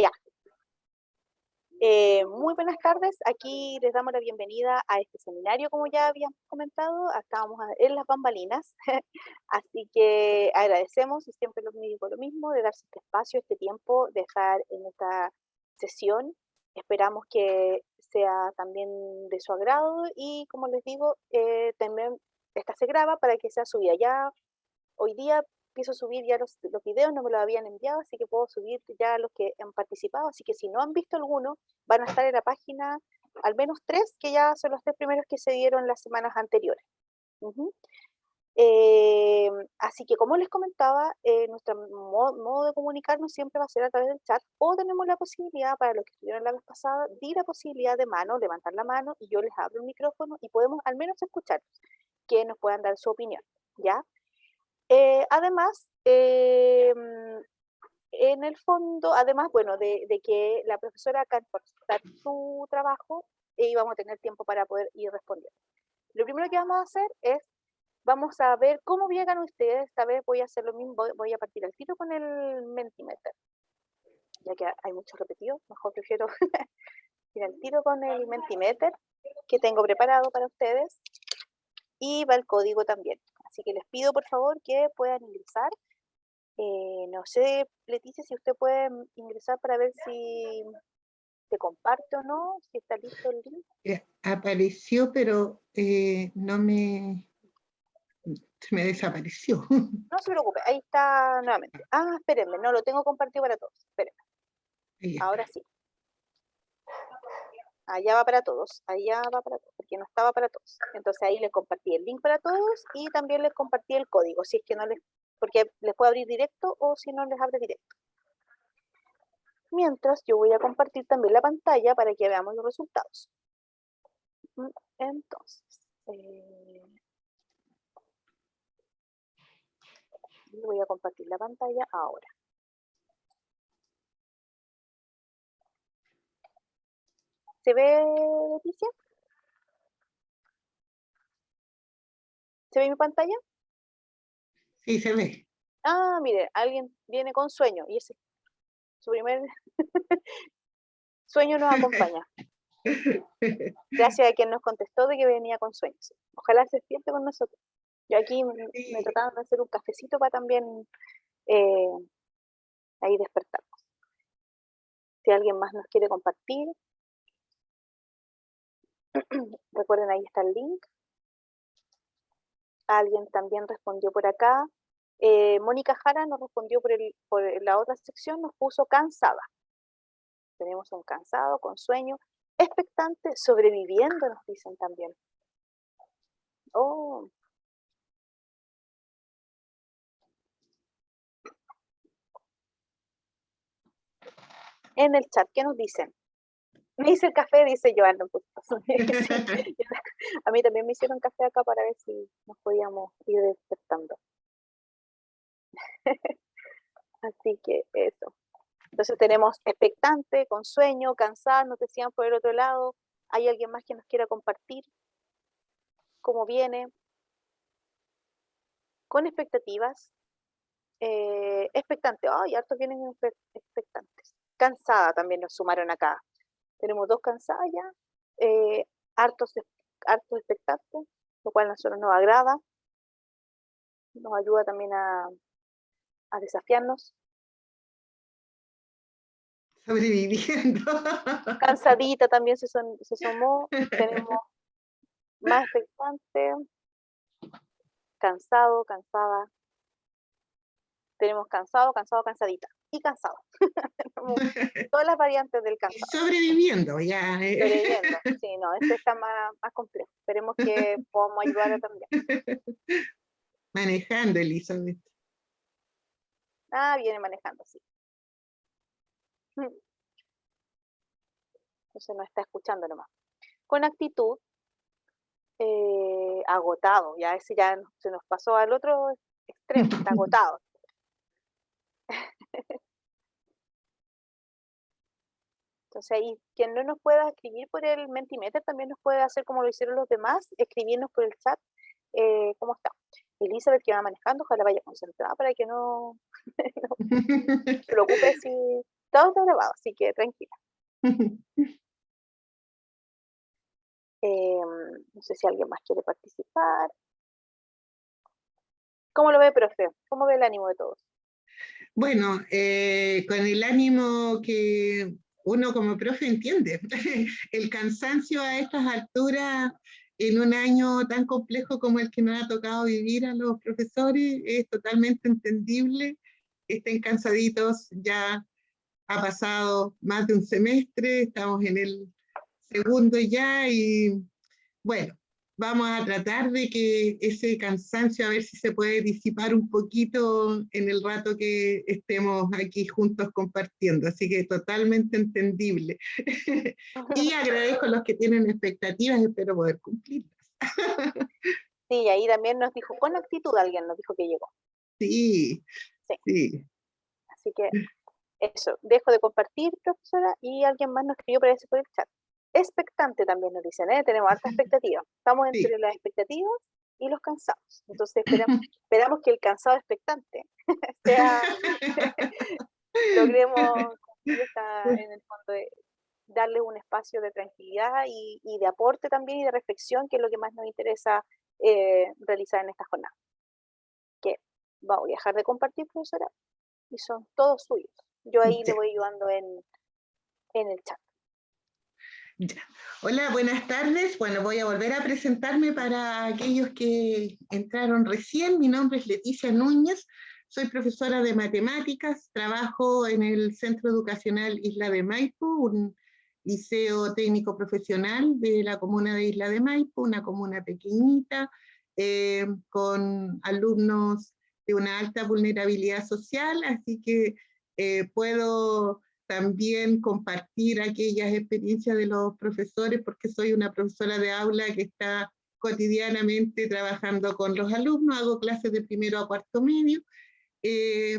Ya. Muy buenas tardes. Aquí les damos la bienvenida a este seminario, como ya habíamos comentado. Estábamos en las bambalinas, así que agradecemos y siempre lo digo lo mismo, de darse este espacio, este tiempo, de estar en esta sesión. Esperamos que sea también de su agrado y, como les digo, también esta se graba para que sea subida. Ya hoy día empiezo a subir ya los videos, no me los habían enviado, así que puedo subir ya los que han participado, así que si no han visto alguno, van a estar en la página, al menos 3, que ya son los 3 primeros que se dieron las semanas anteriores. Ujú. Así que, como les comentaba, nuestro modo de comunicarnos siempre va a ser a través del chat, o tenemos la posibilidad, para los que estuvieron la vez pasada, di la posibilidad de mano, levantar la mano, y yo les abro el micrófono, y podemos al menos escuchar, que nos puedan dar su opinión, ¿ya? Además, en el fondo, además, bueno, de que la profesora acá por dar su trabajo, íbamos a tener tiempo para poder ir respondiendo. Lo primero que vamos a hacer es, vamos a ver cómo llegan ustedes. Esta vez voy a hacer lo mismo, voy a partir al tiro con el Mentimeter, ya que hay muchos repetidos, mejor prefiero ir al tiro con el Mentimeter que tengo preparado para ustedes, y va el código también. Así que les pido, por favor, que puedan ingresar. No sé, Leticia, si usted puede ingresar para ver si te comparte o no, si está listo el link. Apareció, pero no me... Se me desapareció. No se preocupe, ahí está nuevamente. Ah, espérenme, no lo tengo compartido para todos. Espérenme, Ahí ahora está. sí. Allá va para todos, allá va para todos, porque no estaba para todos. Entonces ahí les compartí el link para todos y también les compartí el código, si es que no les, porque les puede abrir directo o si no les abre directo. Mientras yo voy a compartir también la pantalla para que veamos los resultados. Entonces, voy a compartir la pantalla ahora. ¿Se ve, Leticia? ¿Se ve mi pantalla? Sí, se ve. Ah, mire, alguien viene con sueño y ese su primer sueño nos acompaña. Gracias a quien nos contestó de que venía con sueños. Ojalá se despierte con nosotros. Yo aquí me Sí. trataba de hacer un cafecito para también eh, ahí despertarnos. Si alguien más nos quiere compartir, recuerden, ahí está el link. Alguien también respondió por acá. Mónica Jara nos respondió por la otra sección, nos puso cansada. Tenemos un cansado, con sueño, expectante, sobreviviendo, nos dicen también. Oh, en el chat, ¿qué nos dicen? Me hice el café, dice Joana. Pues, sí, a mí también me hicieron café acá para ver si nos podíamos ir despertando. Así que eso. Entonces tenemos expectante, con sueño, cansada, nos decían por el otro lado. ¿Hay alguien más que nos quiera compartir cómo viene? Con expectativas. Expectante. Ay, hartos vienen expectantes. Cansada también nos sumaron acá. Tenemos 2 cansadas ya. Hartos, hartos expectantes, lo cual a nosotros nos agrada. Nos ayuda también a desafiarnos. Sobreviviendo. Cansadita también se sumó. Tenemos más expectante, cansado, cansada. Tenemos cansado, cansado, cansadita. Y cansado. Tenemos todas las variantes del Y cansado. sobreviviendo, ya. Sobreviviendo. Sí, no, ese está más complejo. Esperemos que podamos ayudar a también. Manejando, Elizabeth. Ah, viene manejando, sí. Entonces no está escuchando nomás. Con actitud, agotado. Ya ese ya se nos pasó al otro extremo. Está agotado. Entonces ahí, quien no nos pueda escribir por el Mentimeter también nos puede hacer como lo hicieron los demás, escribirnos por el chat cómo está. Elizabeth, que va manejando, ojalá vaya concentrada para que no, no se preocupe si Todo está grabado, así que tranquila. No sé si alguien más quiere participar. ¿Cómo lo ve, profe? ¿Cómo ve el ánimo de todos? Bueno, con el ánimo que uno como profe entiende, el cansancio a estas alturas en un año tan complejo como el que nos ha tocado vivir a los profesores es totalmente entendible. Estén cansaditos, ya ha pasado más de un semestre, estamos en el segundo ya y bueno, vamos a tratar de que ese cansancio a ver si se puede disipar un poquito en el rato que estemos aquí juntos compartiendo, así que totalmente entendible. Y agradezco a los que tienen expectativas, espero poder cumplirlas. Sí, ahí también nos dijo, con actitud alguien nos dijo que llegó. Sí, Sí, sí. así que eso, dejo de compartir, profesora, y alguien más nos escribió, parece, por el chat. Expectante también nos dicen, ¿eh? Tenemos harta expectativa. Estamos Sí. entre las expectativas y los cansados. Entonces esperamos que el cansado expectante sea, logremos cumplir en el fondo, darle un espacio de tranquilidad y de aporte también y de reflexión, que es lo que más nos interesa realizar en esta jornada. Que vamos a dejar de compartir, profesora, y son todos suyos. Yo ahí le Ya, voy ayudando en el chat. ya. Hola, buenas tardes. Bueno, voy a volver a presentarme para aquellos que entraron recién. Mi nombre es Leticia Núñez, soy profesora de matemáticas, trabajo en el Centro Educacional Isla de Maipo, un liceo técnico profesional de la comuna de Isla de Maipo, una comuna pequeñita, con alumnos de una alta vulnerabilidad social, así que puedo también compartir aquellas experiencias de los profesores, porque soy una profesora de aula que está cotidianamente trabajando con los alumnos, hago clases de primero a cuarto medio, eh,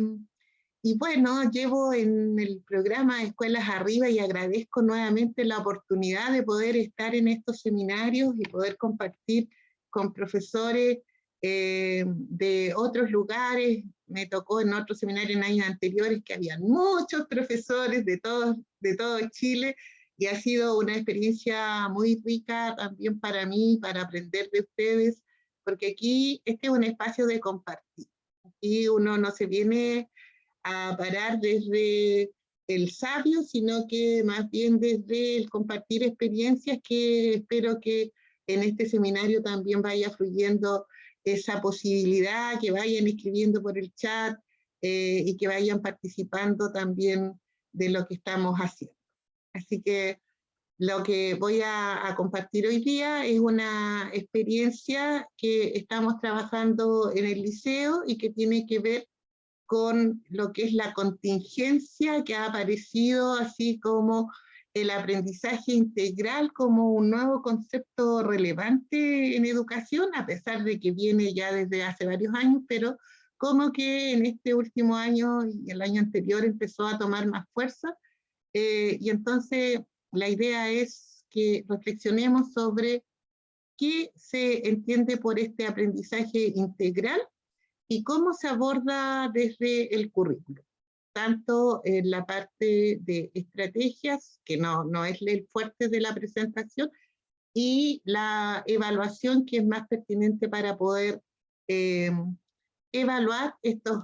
y bueno, llevo en el programa Escuelas Arriba y agradezco nuevamente la oportunidad de poder estar en estos seminarios y poder compartir con profesores de otros lugares. Me tocó en otros seminarios en años anteriores que habían muchos profesores de todo Chile y ha sido una experiencia muy rica también para mí, para aprender de ustedes, porque aquí este es un espacio de compartir. Aquí uno no se viene a parar desde el sabio, sino que más bien desde el compartir experiencias, que espero que en este seminario también vaya fluyendo esa posibilidad, que vayan escribiendo por el chat y que vayan participando también de lo que estamos haciendo. Así que lo que voy a compartir hoy día es una experiencia que estamos trabajando en el liceo y que tiene que ver con lo que es la contingencia que ha aparecido, así como el aprendizaje integral como un nuevo concepto relevante en educación, a pesar de que viene ya desde hace varios años, pero como que en este último año y el año anterior empezó a tomar más fuerza. Y entonces la idea es que reflexionemos sobre qué se entiende por este aprendizaje integral y cómo se aborda desde el currículo, tanto en la parte de estrategias, que no es el fuerte de la presentación, y la evaluación, que es más pertinente para poder eh, evaluar estos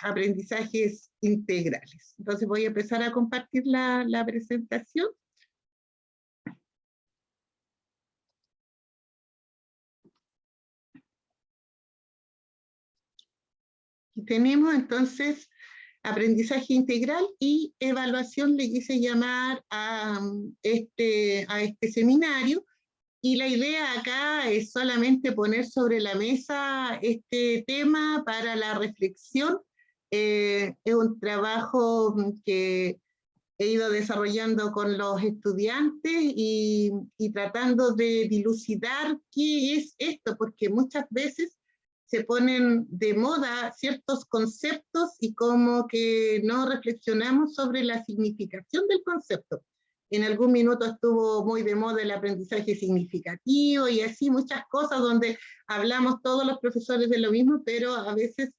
aprendizajes integrales. Entonces voy a empezar a compartir la presentación. Y tenemos entonces aprendizaje integral y evaluación, le quise llamar a este seminario, y la idea acá es solamente poner sobre la mesa este tema para la reflexión. Es un trabajo que he ido desarrollando con los estudiantes y tratando de dilucidar qué es esto, porque muchas veces se ponen de moda ciertos conceptos y como que no reflexionamos sobre la significación del concepto. En algún minuto estuvo muy de moda el aprendizaje significativo y así muchas cosas donde hablamos todos los profesores de lo mismo, pero a veces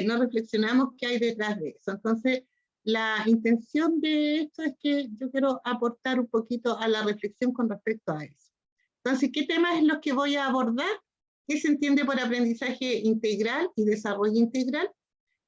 no reflexionamos qué hay detrás de eso. Entonces, la intención de esto es que yo quiero aportar un poquito a la reflexión con respecto a eso. Entonces, ¿qué temas es los que voy a abordar? ¿Qué se entiende por aprendizaje integral y desarrollo integral?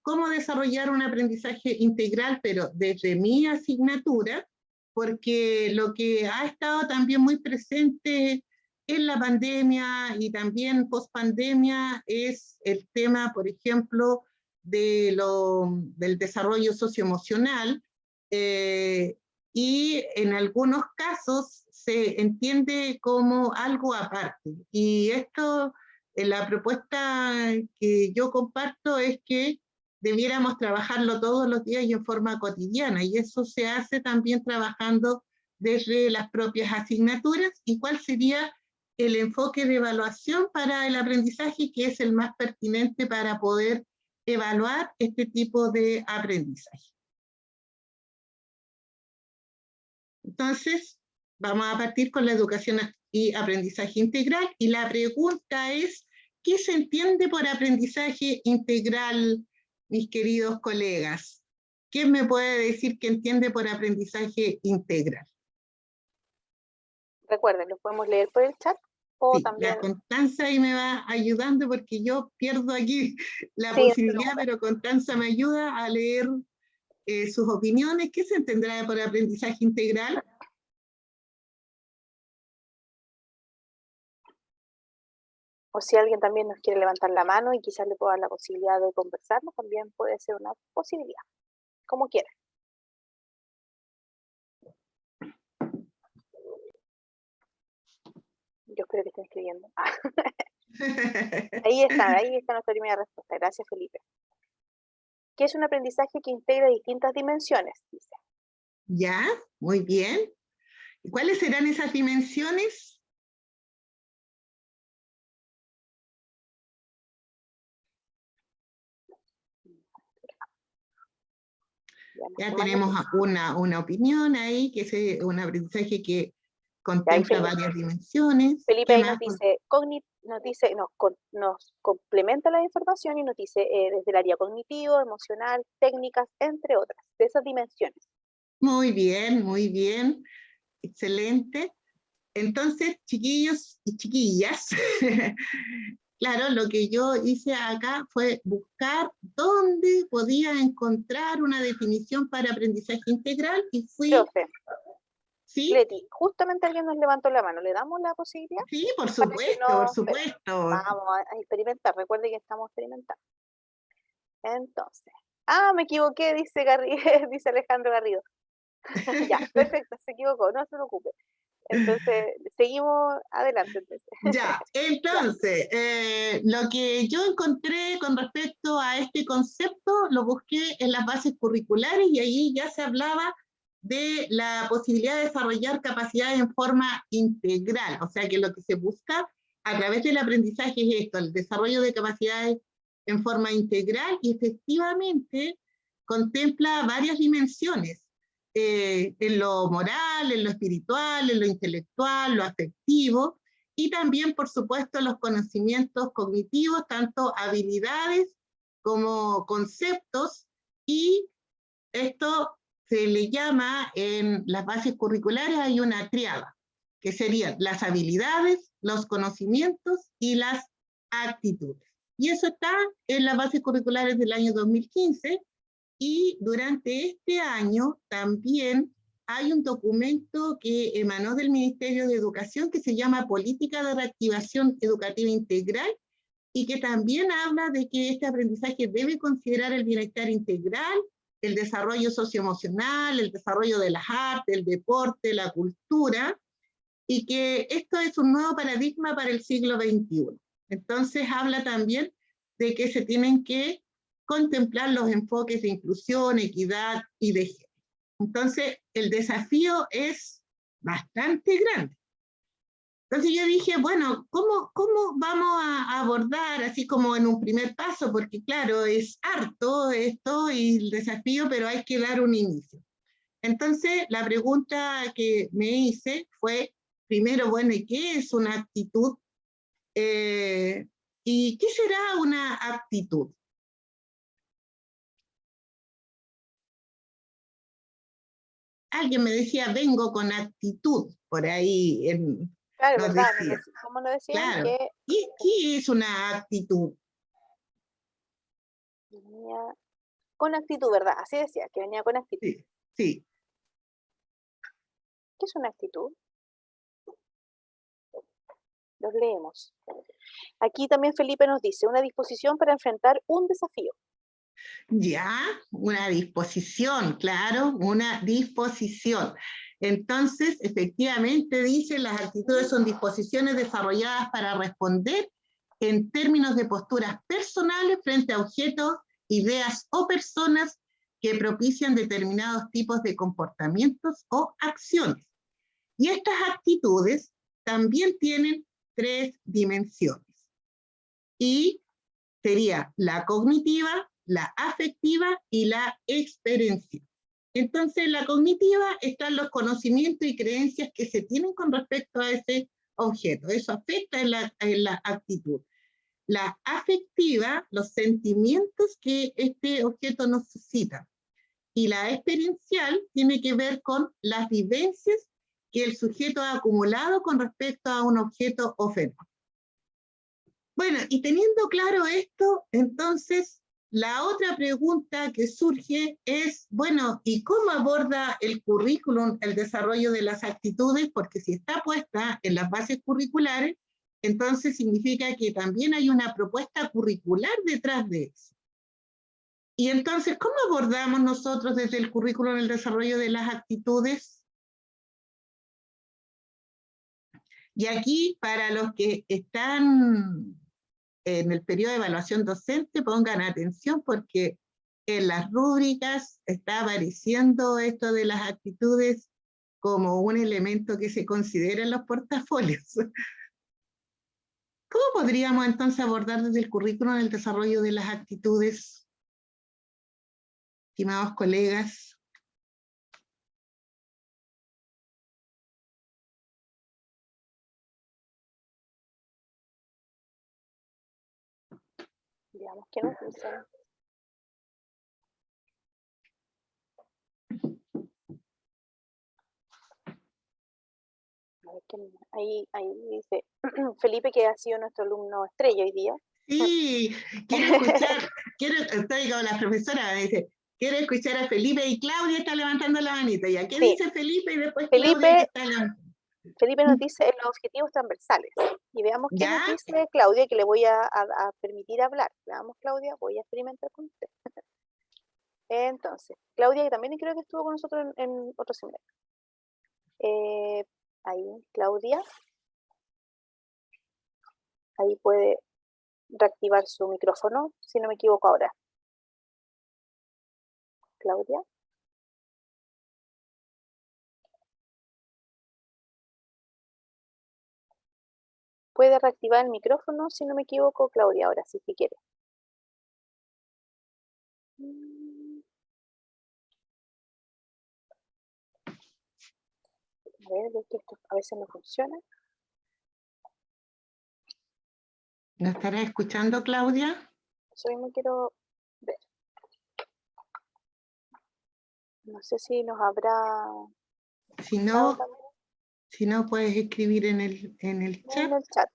¿Cómo desarrollar un aprendizaje integral, pero desde mi asignatura? Porque lo que ha estado también muy presente en la pandemia y también post pandemia es el tema, por ejemplo, del desarrollo socioemocional, y en algunos casos se entiende como algo aparte. Y esto, la propuesta que yo comparto es que debiéramos trabajarlo todos los días y en forma cotidiana, y eso se hace también trabajando desde las propias asignaturas. ¿Y cuál sería el enfoque de evaluación para el aprendizaje, que es el más pertinente para poder evaluar este tipo de aprendizaje? Entonces, vamos a partir con la educación y aprendizaje integral, y la pregunta es, ¿qué se entiende por aprendizaje integral, mis queridos colegas? ¿Quién me puede decir qué entiende por aprendizaje integral? Recuerden, lo podemos leer por el chat o Sí, también... la Constanza ahí me va ayudando porque yo pierdo aquí la Sí, posibilidad, pero Constanza me ayuda a leer sus opiniones. ¿Qué se entenderá por aprendizaje integral? o si alguien también nos quiere levantar la mano y quizás le pueda dar la posibilidad de conversarnos, también puede ser una posibilidad, como quiera. Yo espero que estén escribiendo. Ahí está nuestra primera respuesta. Gracias, Felipe. ¿Qué es un aprendizaje que integra distintas dimensiones? Dice. Ya, muy bien. ¿Y cuáles serán esas dimensiones? Ya tenemos una opinión ahí, que es un aprendizaje que contempla varias dimensiones. Felipe ¿Qué ahí más? nos complementa la información y nos dice desde el área cognitivo, emocional, técnicas, entre otras, de esas dimensiones. Muy bien, excelente. Entonces, chiquillos y chiquillas, claro, lo que yo hice acá fue buscar dónde podía encontrar una definición para aprendizaje integral y fui... Profe, ¿Sí? Leti, justamente alguien nos levantó la mano. ¿Le damos la posibilidad? Sí, por Para que supuesto, por no... Espera, supuesto. vamos a experimentar. Recuerde que estamos experimentando. Entonces, me equivoqué, dice, dice Alejandro Garrido. Ya, perfecto, se equivocó, no se preocupe. Entonces, seguimos adelante. Ya, Ya. entonces, lo que yo encontré con respecto a este concepto, lo busqué en las bases curriculares y ahí ya se hablaba de la posibilidad de desarrollar capacidades en forma integral, o sea que lo que se busca a través del aprendizaje es esto, el desarrollo de capacidades en forma integral, y efectivamente contempla varias dimensiones, en lo moral, en lo espiritual, en lo intelectual, lo afectivo, y también, por supuesto, los conocimientos cognitivos, tanto habilidades como conceptos, y esto se le llama, en las bases curriculares hay una triada, que serían las habilidades, los conocimientos y las actitudes. Y eso está en las bases curriculares del año 2015, y durante este año también hay un documento que emanó del Ministerio de Educación que se llama Política de Reactivación Educativa Integral, y que también habla de que este aprendizaje debe considerar el bienestar integral, el desarrollo socioemocional, el desarrollo de las artes, el deporte, la cultura, y que esto es un nuevo paradigma para el siglo XXI. Entonces habla también de que se tienen que contemplar los enfoques de inclusión, equidad y de género. Entonces el desafío es bastante grande. Entonces yo dije, bueno, ¿cómo vamos a abordar así como en un primer paso? Porque claro, es harto esto y el desafío, pero hay que dar un inicio. Entonces la pregunta que me hice fue, primero, bueno, ¿y qué es una actitud? ¿Y qué será una actitud? alguien me decía, vengo con actitud, por ahí Claro, nos ¿verdad? decía, ¿Cómo lo decían? claro. Que ¿Qué es una actitud? venía con actitud, ¿verdad? Así decía, que venía con actitud. Sí, sí. ¿Qué es una actitud? Los leemos. Aquí también Felipe nos dice, una disposición para enfrentar un desafío. Ya, una disposición, claro, una disposición. Entonces, efectivamente, dice, las actitudes son disposiciones desarrolladas para responder en términos de posturas personales frente a objetos, ideas o personas que propician determinados tipos de comportamientos o acciones. Y estas actitudes también tienen 3 dimensiones. Y sería la cognitiva, la afectiva y la experiencia. Entonces, la cognitiva están los conocimientos y creencias que se tienen con respecto a ese objeto. Eso afecta en la actitud. La afectiva, los sentimientos que este objeto nos suscita. Y la experiencial tiene que ver con las vivencias que el sujeto ha acumulado con respecto a un objeto o fenómeno. Bueno, y teniendo claro esto, entonces, la otra pregunta que surge es, bueno, ¿y cómo aborda el currículum el desarrollo de las actitudes? Porque si está puesta en las bases curriculares, entonces significa que también hay una propuesta curricular detrás de eso. Y entonces, ¿cómo abordamos nosotros desde el currículum el desarrollo de las actitudes? Y aquí, para los que están en el periodo de evaluación docente, pongan atención porque en las rúbricas está apareciendo esto de las actitudes como un elemento que se considera en los portafolios. ¿Cómo podríamos entonces abordar desde el currículum el desarrollo de las actitudes, estimados colegas? Veamos qué nos dicen. Ahí dice Felipe, que ha sido nuestro alumno estrella hoy día. Sí, quiero escuchar, estoy con la profesora, me dice, quiero escuchar a Felipe y Claudia está levantando la manita. ¿Ya qué Sí. dice Felipe y después Felipe, Claudia que está levantando? Felipe nos dice en los objetivos transversales. Y veamos qué nos ¿Ya? dice Claudia, que le voy a permitir hablar. Veamos, Claudia, voy a experimentar con usted. Entonces, Claudia, que también creo que estuvo con nosotros en otro seminario. Ahí, Claudia. Ahí puede reactivar su micrófono, si no me equivoco ahora. Claudia. Puede reactivar el micrófono, si no me equivoco, Claudia, ahora sí, si quiere. A ver, que esto a veces no funciona. ¿Nos estará escuchando, Claudia? Eso mismo quiero ver. No sé si nos habrá... Si no, puedes escribir en el chat. En el chat.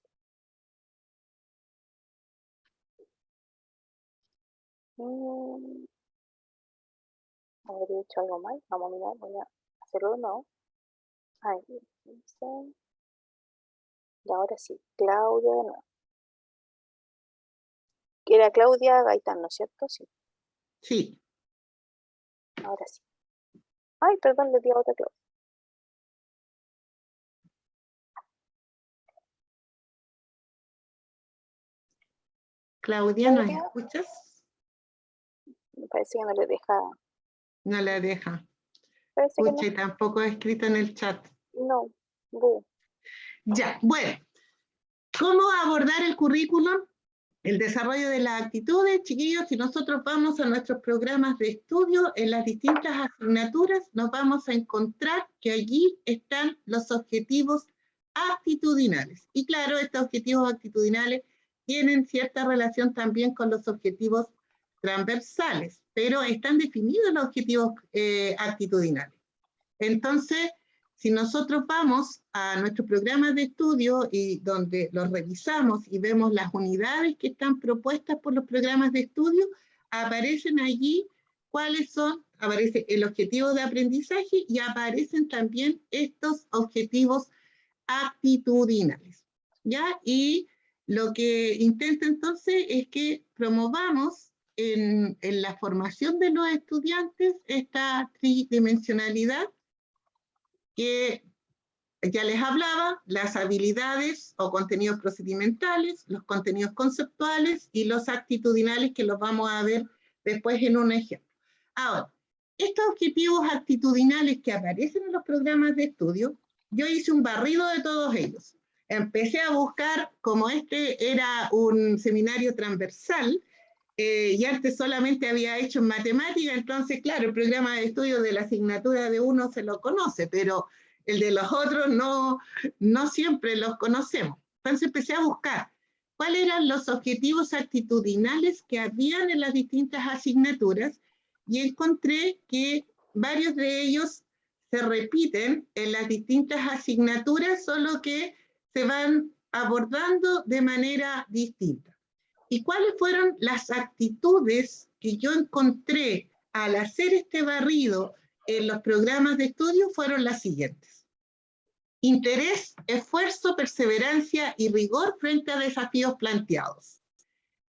Habré hecho algo mal. Vamos a mirar, voy a hacerlo de nuevo. Ahí, dice. Y ahora sí, Claudia de nuevo. Que era Claudia Gaitán, ¿no es cierto? Sí. Sí. Ahora sí. Ay, perdón, le di a otra Claudia. Claudia, ¿nos escuchas? Me parece que no le deja. No la deja. Parece que no. Escucha, y tampoco ha escrito en el chat. No. Ya, bueno. ¿Cómo abordar el currículum? El desarrollo de las actitudes, chiquillos, si nosotros vamos a nuestros programas de estudio en las distintas asignaturas, nos vamos a encontrar que allí están los objetivos actitudinales. Y claro, estos objetivos actitudinales tienen cierta relación también con los objetivos transversales, pero están definidos los objetivos actitudinales. Entonces, si nosotros vamos a nuestros programas de estudio y donde los revisamos y vemos las unidades que están propuestas por los programas de estudio, aparecen allí cuáles son, aparece el objetivo de aprendizaje y aparecen también estos objetivos actitudinales, ¿ya? Y lo que intento entonces es que promovamos en la formación de los estudiantes esta tridimensionalidad que ya les hablaba, las habilidades o contenidos procedimentales, los contenidos conceptuales y los actitudinales, que los vamos a ver después en un ejemplo. Ahora, estos objetivos actitudinales que aparecen en los programas de estudio, yo hice un barrido de todos ellos. Empecé a buscar, como este era un seminario transversal, y antes solamente había hecho en matemática, entonces, claro, el programa de estudio de la asignatura de uno se lo conoce, pero el de los otros no siempre los conocemos. Entonces empecé a buscar cuáles eran los objetivos actitudinales que habían en las distintas asignaturas y encontré que varios de ellos se repiten en las distintas asignaturas, solo que se van abordando de manera distinta. ¿Y cuáles fueron las actitudes que yo encontré al hacer este barrido en los programas de estudio? Fueron las siguientes: interés, esfuerzo, perseverancia y rigor frente a desafíos planteados.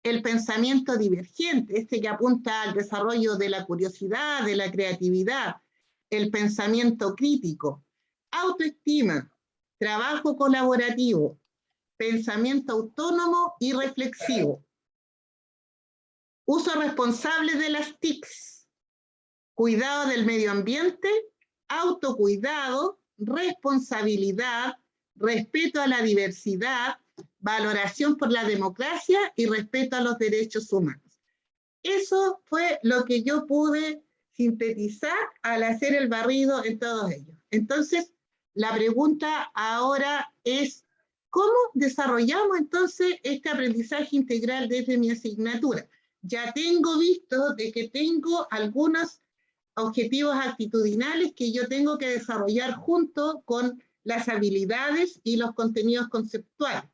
El pensamiento divergente, este que apunta al desarrollo de la curiosidad, de la creatividad. El pensamiento crítico, autoestima, trabajo colaborativo, pensamiento autónomo y reflexivo. Uso responsable de las TICs, cuidado del medio ambiente, autocuidado, responsabilidad, respeto a la diversidad, valoración por la democracia y respeto a los derechos humanos. Eso fue lo que yo pude sintetizar al hacer el barrido en todos ellos. Entonces, la pregunta ahora es, ¿cómo desarrollamos entonces este aprendizaje integral desde mi asignatura? Ya tengo visto de que tengo algunos objetivos actitudinales que yo tengo que desarrollar junto con las habilidades y los contenidos conceptuales.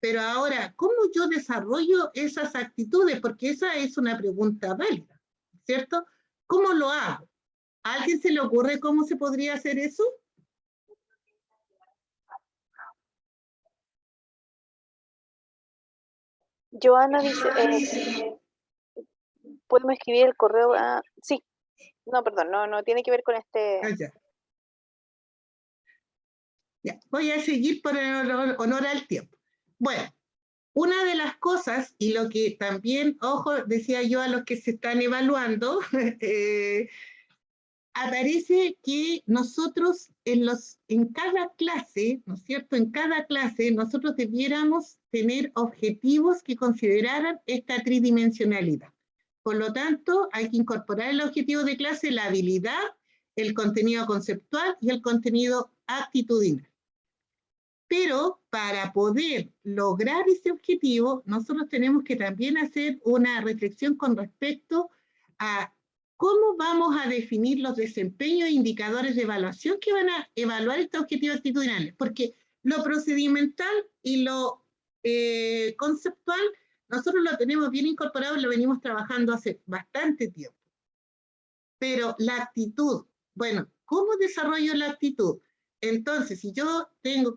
Pero ahora, ¿cómo yo desarrollo esas actitudes? Porque esa es una pregunta válida, ¿cierto? ¿Cómo lo hago? ¿A alguien se le ocurre cómo se podría hacer eso? Joana dice, ¿podemos escribir el correo? Sí, no, perdón, no tiene que ver con este. Ya, voy a seguir por el honor al tiempo. Bueno, una de las cosas, y lo que también, ojo, decía yo a los que se están evaluando, aparece que nosotros en cada clase, ¿no es cierto? En cada clase nosotros debiéramos tener objetivos que consideraran esta tridimensionalidad. Por lo tanto, hay que incorporar el objetivo de clase la habilidad, el contenido conceptual y el contenido actitudinal. Pero para poder lograr ese objetivo, nosotros tenemos que también hacer una reflexión con respecto a cómo vamos a definir los desempeños e indicadores de evaluación que van a evaluar estos objetivos actitudinales. Porque lo procedimental y lo conceptual, nosotros lo tenemos bien incorporado y lo venimos trabajando hace bastante tiempo. Pero la actitud, bueno, ¿cómo desarrollo la actitud? Entonces, si yo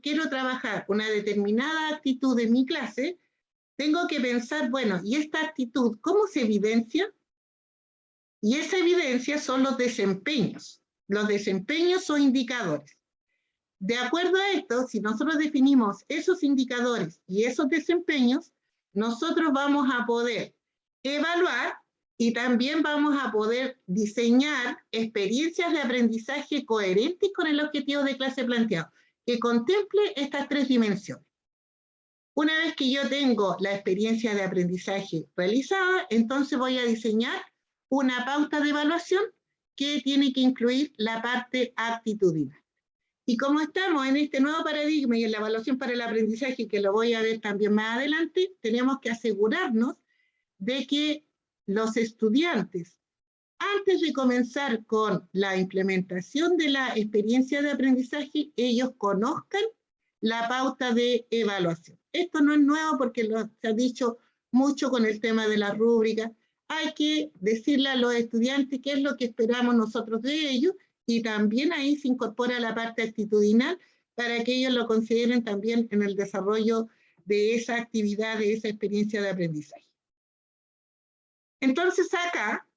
quiero trabajar una determinada actitud en mi clase, tengo que pensar, bueno, ¿y esta actitud cómo se evidencia? Y esa evidencia son los desempeños. Los desempeños son indicadores. De acuerdo a esto, si nosotros definimos esos indicadores y esos desempeños, nosotros vamos a poder evaluar y también vamos a poder diseñar experiencias de aprendizaje coherentes con el objetivo de clase planteado, que contemple estas tres dimensiones. Una vez que yo tengo la experiencia de aprendizaje realizada, entonces voy a diseñar una pauta de evaluación que tiene que incluir la parte actitudinal. Y como estamos en este nuevo paradigma y en la evaluación para el aprendizaje, que lo voy a ver también más adelante, tenemos que asegurarnos de que los estudiantes antes de comenzar con la implementación de la experiencia de aprendizaje, ellos conozcan la pauta de evaluación. Esto no es nuevo porque se ha dicho mucho con el tema de la rúbrica. Hay que decirle a los estudiantes qué es lo que esperamos nosotros de ellos, y también ahí se incorpora la parte actitudinal para que ellos lo consideren también en el desarrollo de esa actividad, de esa experiencia de aprendizaje. Entonces acá,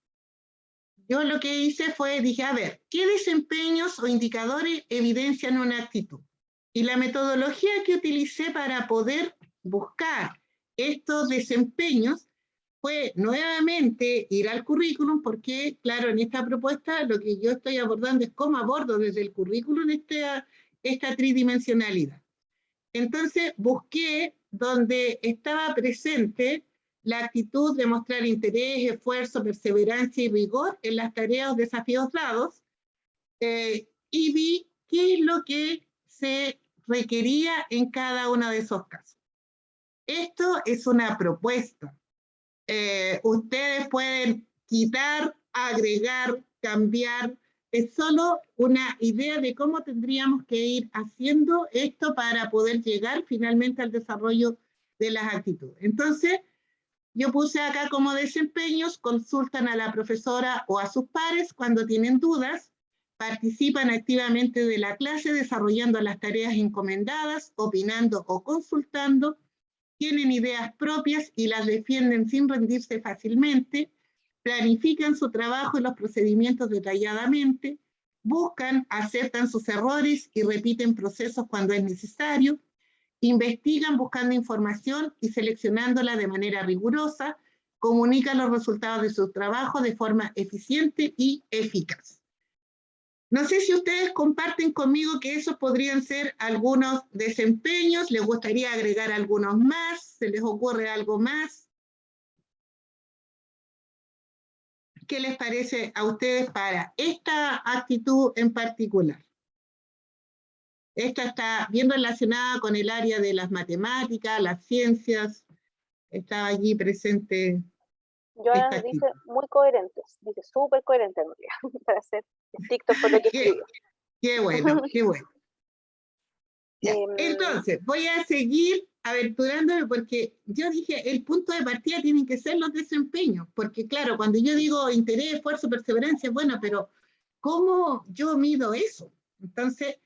yo lo que hice fue, dije, a ver, ¿qué desempeños o indicadores evidencian una actitud? Y la metodología que utilicé para poder buscar estos desempeños fue nuevamente ir al currículum, porque, claro, en esta propuesta lo que yo estoy abordando es cómo abordo desde el currículum esta tridimensionalidad. Entonces busqué donde estaba presente la actitud de mostrar interés, esfuerzo, perseverancia y rigor en las tareas o desafíos dados, y vi qué es lo que se requería en cada uno de esos casos. Esto es una propuesta. Ustedes pueden quitar, agregar, cambiar. Es solo una idea de cómo tendríamos que ir haciendo esto para poder llegar finalmente al desarrollo de las actitudes. Entonces, yo puse acá como desempeños: consultan a la profesora o a sus pares cuando tienen dudas, participan activamente de la clase desarrollando las tareas encomendadas, opinando o consultando, tienen ideas propias y las defienden sin rendirse fácilmente, planifican su trabajo y los procedimientos detalladamente, buscan, aceptan sus errores y repiten procesos cuando es necesario, investigan buscando información y seleccionándola de manera rigurosa, comunican los resultados de su trabajo de forma eficiente y eficaz. No sé si ustedes comparten conmigo que esos podrían ser algunos desempeños. ¿Les gustaría agregar algunos más? ¿Se les ocurre algo más? ¿Qué les parece a ustedes para esta actitud en particular? Esta está bien relacionada con el área de las matemáticas, las ciencias. Estaba allí presente esta Joana dice actitud. muy coherentes, dice súper coherente, Nuria, para ser estrictos con lo que escribió. Qué bueno, qué bueno. Ya. Em, Entonces, voy a seguir aventurándome porque yo dije, el punto de partida tienen que ser los desempeños, porque claro, cuando yo digo interés, esfuerzo, perseverancia, bueno, pero ¿cómo yo mido eso? Entonces,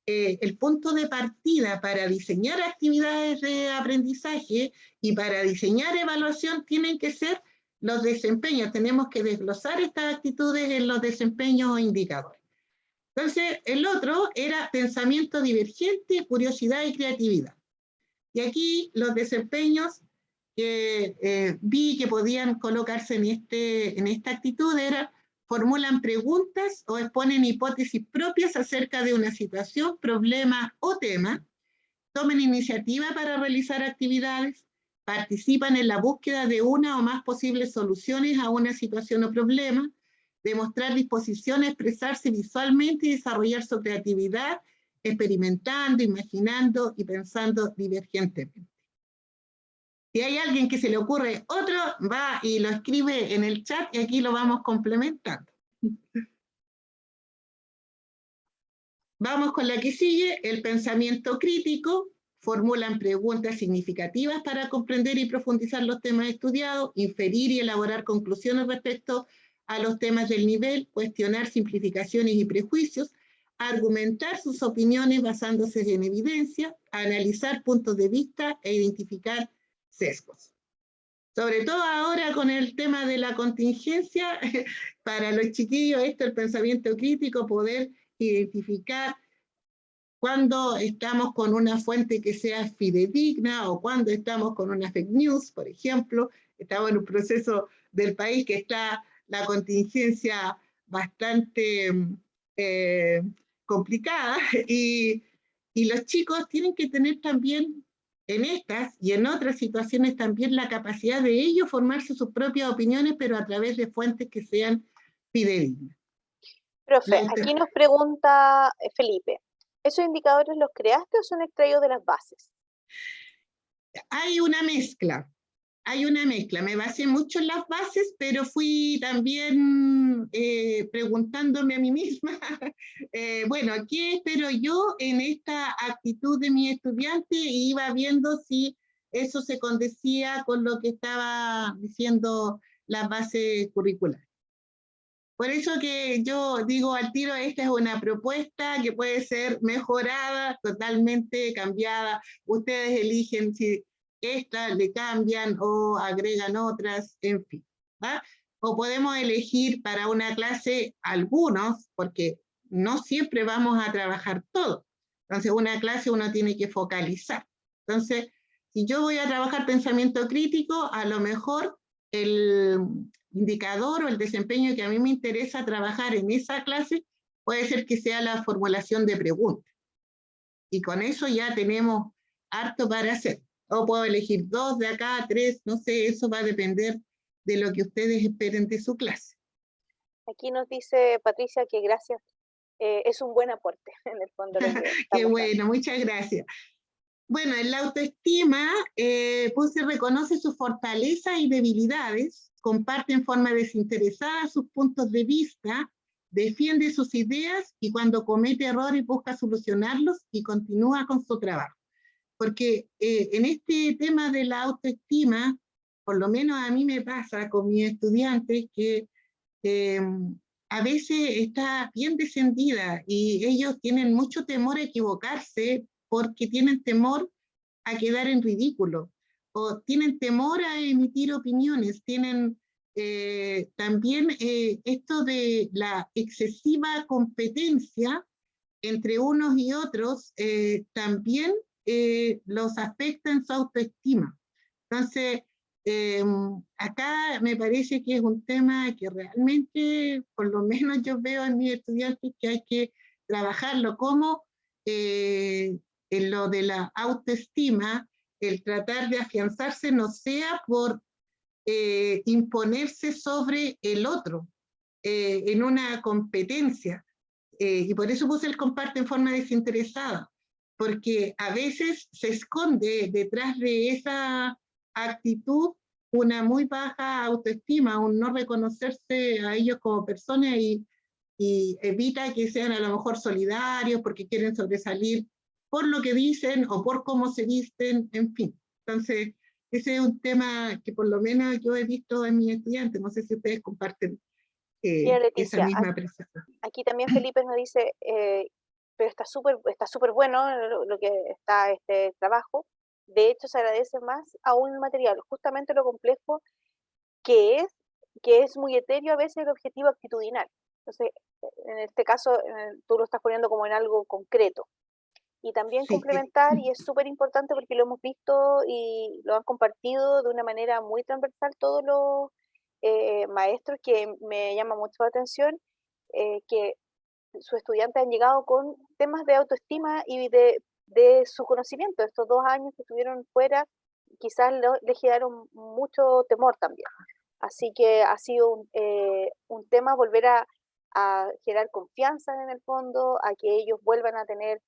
el punto de partida para diseñar actividades de aprendizaje y para diseñar evaluación tienen que ser los desempeños. Tenemos que desglosar estas actitudes en los desempeños o indicadores. Entonces, el otro era pensamiento divergente, curiosidad y creatividad. Y aquí los desempeños que vi que podían colocarse en esta actitud eran: formulan preguntas o exponen hipótesis propias acerca de una situación, problema o tema, toman iniciativa para realizar actividades, participan en la búsqueda de una o más posibles soluciones a una situación o problema, demostrar disposición a expresarse visualmente y desarrollar su creatividad, experimentando, imaginando y pensando divergentemente. Si hay alguien que se le ocurre otro, va y lo escribe en el chat y aquí lo vamos complementando. Vamos con la que sigue, el pensamiento crítico. Formulan preguntas significativas para comprender y profundizar los temas estudiados, inferir y elaborar conclusiones respecto a los temas del nivel, cuestionar simplificaciones y prejuicios, argumentar sus opiniones basándose en evidencia, analizar puntos de vista e identificar sesgos. Sobre todo ahora con el tema de la contingencia, para los chiquillos esto, el pensamiento crítico, poder identificar cuando estamos con una fuente que sea fidedigna o cuando estamos con una fake news, por ejemplo. Estamos en un proceso del país que está la contingencia bastante complicada y los chicos tienen que tener también en estas y en otras situaciones también la capacidad de ellos formarse sus propias opiniones, pero a través de fuentes que sean fidedignas. Profe, aquí nos pregunta Felipe, ¿esos indicadores los creaste o son extraídos de las bases? Hay una mezcla. hay una mezcla. Me basé mucho en las bases, pero fui también preguntándome a mí misma, bueno, ¿qué espero yo en esta actitud de mi estudiante? Y iba viendo si eso se condecía con lo que estaba diciendo las bases curriculares. Por eso que yo digo al tiro, esta es una propuesta que puede ser mejorada, totalmente cambiada. Ustedes eligen si esta le cambian o agregan otras, en fin. ¿Va? O podemos elegir para una clase algunos, porque no siempre vamos a trabajar todo. Entonces, una clase uno tiene que focalizar. Entonces, si yo voy a trabajar pensamiento crítico, a lo mejor el indicador o el desempeño que a mí me interesa trabajar en esa clase puede ser que sea la formulación de preguntas. Y con eso ya tenemos harto para hacer. O puedo elegir 2 de acá, 3, no sé, eso va a depender de lo que ustedes esperen de su clase. Aquí nos dice Patricia que gracias, es un buen aporte en el fondo lo que Qué estamos bueno, muchas gracias. Bueno, en la autoestima, pues se reconoce sus fortalezas y debilidades, comparte en forma desinteresada sus puntos de vista, defiende sus ideas y cuando comete errores busca solucionarlos y continúa con su trabajo. Porque en este tema de la autoestima, por lo menos a mí me pasa con mis estudiantes que eh, a veces está bien descendida y ellos tienen mucho temor a equivocarse porque tienen temor a quedar en ridículo o tienen temor a emitir opiniones, tienen también esto de la excesiva competencia entre unos y otros también los afecta en su autoestima. Entonces, acá me parece que es un tema que realmente, por lo menos yo veo en mis estudiantes, que hay que trabajarlo como en lo de la autoestima, el tratar de afianzarse no sea por imponerse sobre el otro en una competencia. Y por eso puse el comparte en forma desinteresada, porque a veces se esconde detrás de esa actitud una muy baja autoestima, un no reconocerse a ellos como personas y evita que sean a lo mejor solidarios porque quieren sobresalir por lo que dicen o por cómo se visten, en fin. Entonces, ese es un tema que por lo menos yo he visto en mis estudiantes, no sé si ustedes comparten Mira, esa Leticia, misma apreciación. aquí también Felipe nos dice, pero está súper bueno lo que está este trabajo. De hecho, se agradece más aún el material, justamente lo complejo que es, que es muy etéreo a veces el objetivo actitudinal. Entonces, en este caso, tú lo estás poniendo como en algo concreto. Y también Sí, complementar, y es súper importante porque lo hemos visto y lo han compartido de una manera muy transversal todos los maestros, que me llama mucho la atención, que sus estudiantes han llegado con temas de autoestima y de su conocimiento. Estos 2 años que estuvieron fuera, quizás les generaron mucho temor también. Así que ha sido un tema volver a generar confianza en el fondo, a que ellos vuelvan a tener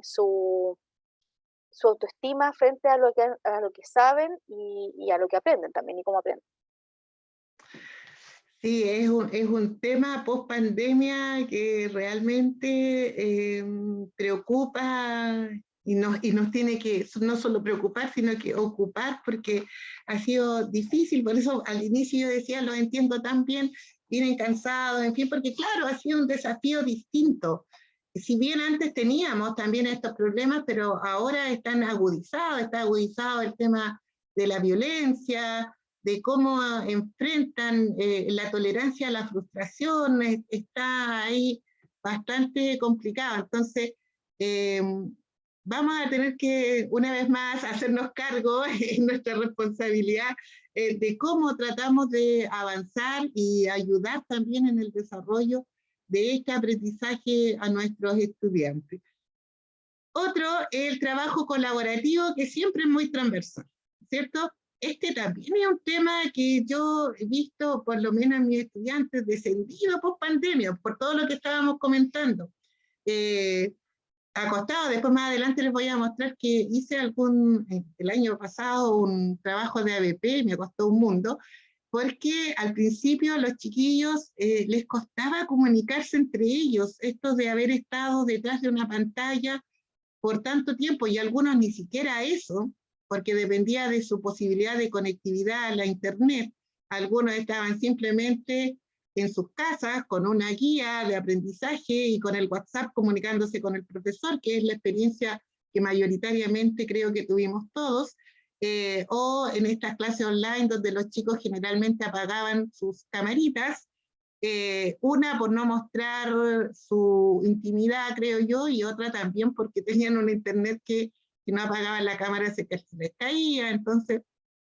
su autoestima frente a lo que saben y a lo que aprenden también y cómo aprenden. sí, es un tema post pandemia que realmente preocupa y nos tiene que no solo preocupar, sino que ocupar, porque ha sido difícil. Por eso al inicio yo decía, lo entiendo tan bien, vienen cansados, en fin, porque claro, ha sido un desafío distinto. Si bien antes teníamos también estos problemas, pero ahora están agudizados, está agudizado el tema de la violencia, de cómo enfrentan la tolerancia a la frustración, está ahí bastante complicado. Entonces, eh, vamos a tener que, una vez más, hacernos cargo en nuestra responsabilidad de cómo tratamos de avanzar y ayudar también en el desarrollo de este aprendizaje a nuestros estudiantes. Otro, el trabajo colaborativo, que siempre es muy transversal, ¿cierto? Este también es un tema que yo he visto, por lo menos en mis estudiantes, descendido post pandemia, por todo lo que estábamos comentando. acostado. Después más adelante les voy a mostrar que hice el año pasado un trabajo de ABP, me costó un mundo, porque al principio a los chiquillos les costaba comunicarse entre ellos, esto de haber estado detrás de una pantalla por tanto tiempo, y algunos ni siquiera eso, porque dependía de su posibilidad de conectividad a la internet. Algunos estaban simplemente en sus casas con una guía de aprendizaje y con el WhatsApp comunicándose con el profesor, que es la experiencia que mayoritariamente creo que tuvimos todos, o en estas clases online donde los chicos generalmente apagaban sus camaritas, una por no mostrar su intimidad, creo yo, y otra también porque tenían un internet que si no apagaban la cámara se les caía. Entonces,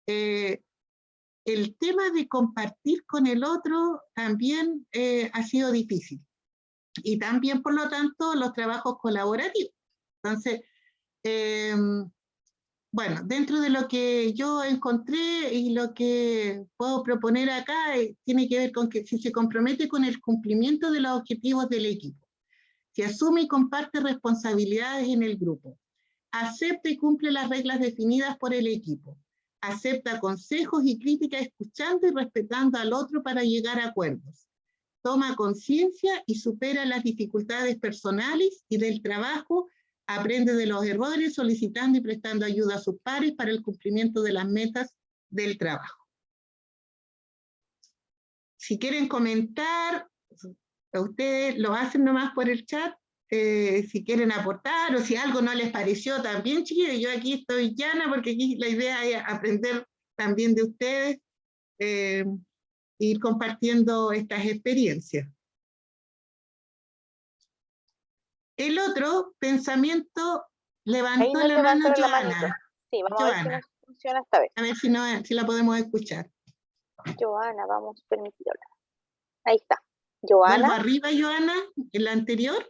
el tema de compartir con el otro también ha sido difícil. Y también, por lo tanto, los trabajos colaborativos. Entonces, bueno, dentro de lo que yo encontré y lo que puedo proponer acá, tiene que ver con que si se compromete con el cumplimiento de los objetivos del equipo, si asume y comparte responsabilidades en el grupo, acepta y cumple las reglas definidas por el equipo, acepta consejos y críticas escuchando y respetando al otro para llegar a acuerdos, toma conciencia y supera las dificultades personales y del trabajo, aprende de los errores solicitando y prestando ayuda a sus pares para el cumplimiento de las metas del trabajo. Si quieren comentar, ustedes lo hacen nomás por el chat, si quieren aportar o si algo no les pareció también, chiquillos. Yo aquí estoy llana porque aquí la idea es aprender también de ustedes, ir compartiendo estas experiencias. El otro pensamiento, levantó la mano Joana. Sí, vamos a ver si nos funciona esta vez. A ver si la podemos escuchar. Joana, vamos a permitirla. Ahí está. Joana. Vuelvo arriba, Joana, en la anterior.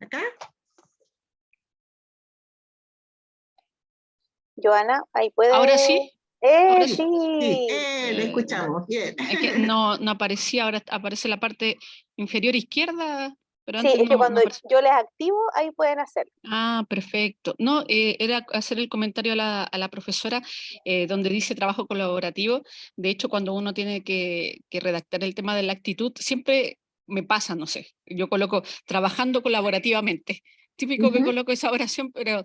Acá. Joana, ahí puede. ¿Ahora sí? ¡Eh, sí! Sí, le escuchamos, bien. Es que no aparecía, ahora aparece la parte inferior izquierda, pero Sí, antes es que cuando no yo les activo, ahí pueden hacerlo. Ah, perfecto. No, era hacer el comentario a la profesora donde dice trabajo colaborativo. De hecho, cuando uno tiene que redactar el tema de la actitud, siempre me pasa, no sé, yo coloco trabajando colaborativamente. Típico que coloco esa oración, pero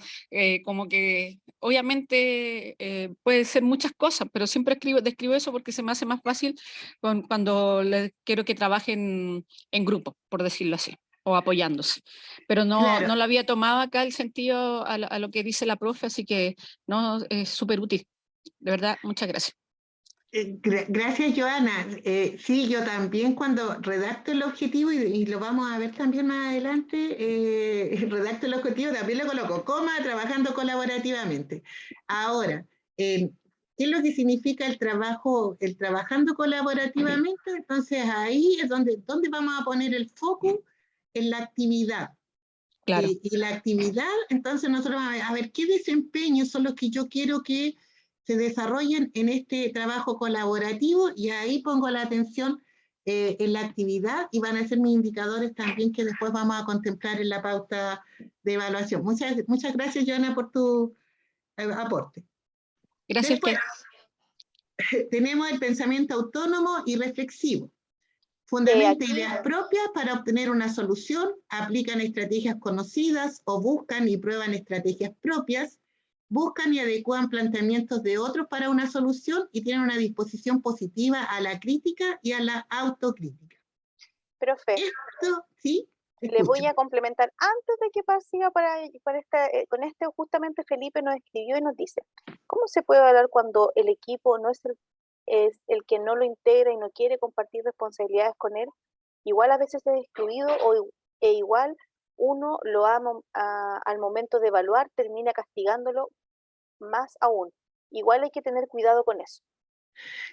como que obviamente puede ser muchas cosas, pero siempre describo eso porque se me hace más fácil cuando quiero que trabajen en grupo, por decirlo así, o apoyándose. Pero Claro. no lo había tomado acá el sentido a lo que dice la profe, así que no, es súper útil. De verdad, muchas gracias. Gracias, Joana. Sí, yo también cuando redacto el objetivo, y lo vamos a ver también más adelante, redacto el objetivo, también lo coloco, coma, trabajando colaborativamente. Ahora, ¿qué es lo que significa el trabajando colaborativamente? Entonces ahí es donde vamos a poner el foco en la actividad. Claro. Y la actividad, entonces nosotros vamos a ver qué desempeños son los que yo quiero que se desarrollen en este trabajo colaborativo, y ahí pongo la atención en la actividad, y van a ser mis indicadores también que después vamos a contemplar en la pauta de evaluación. Muchas gracias, Joana, por tu aporte. Gracias. Después, tenemos el pensamiento autónomo y reflexivo. Fundamenta ideas propias para obtener una solución, aplican estrategias conocidas o buscan y prueban estrategias propias, buscan y adecúan planteamientos de otros para una solución y tienen una disposición positiva a la crítica y a la autocrítica. Profe, esto, ¿sí? Le voy a complementar antes de que siga con este, justamente Felipe nos escribió y nos dice, ¿cómo se puede hablar cuando el equipo no es el que no lo integra y no quiere compartir responsabilidades con él? Igual a veces es excluido e igual uno lo ama al momento de evaluar, termina castigándolo más aún. Igual hay que tener cuidado con eso.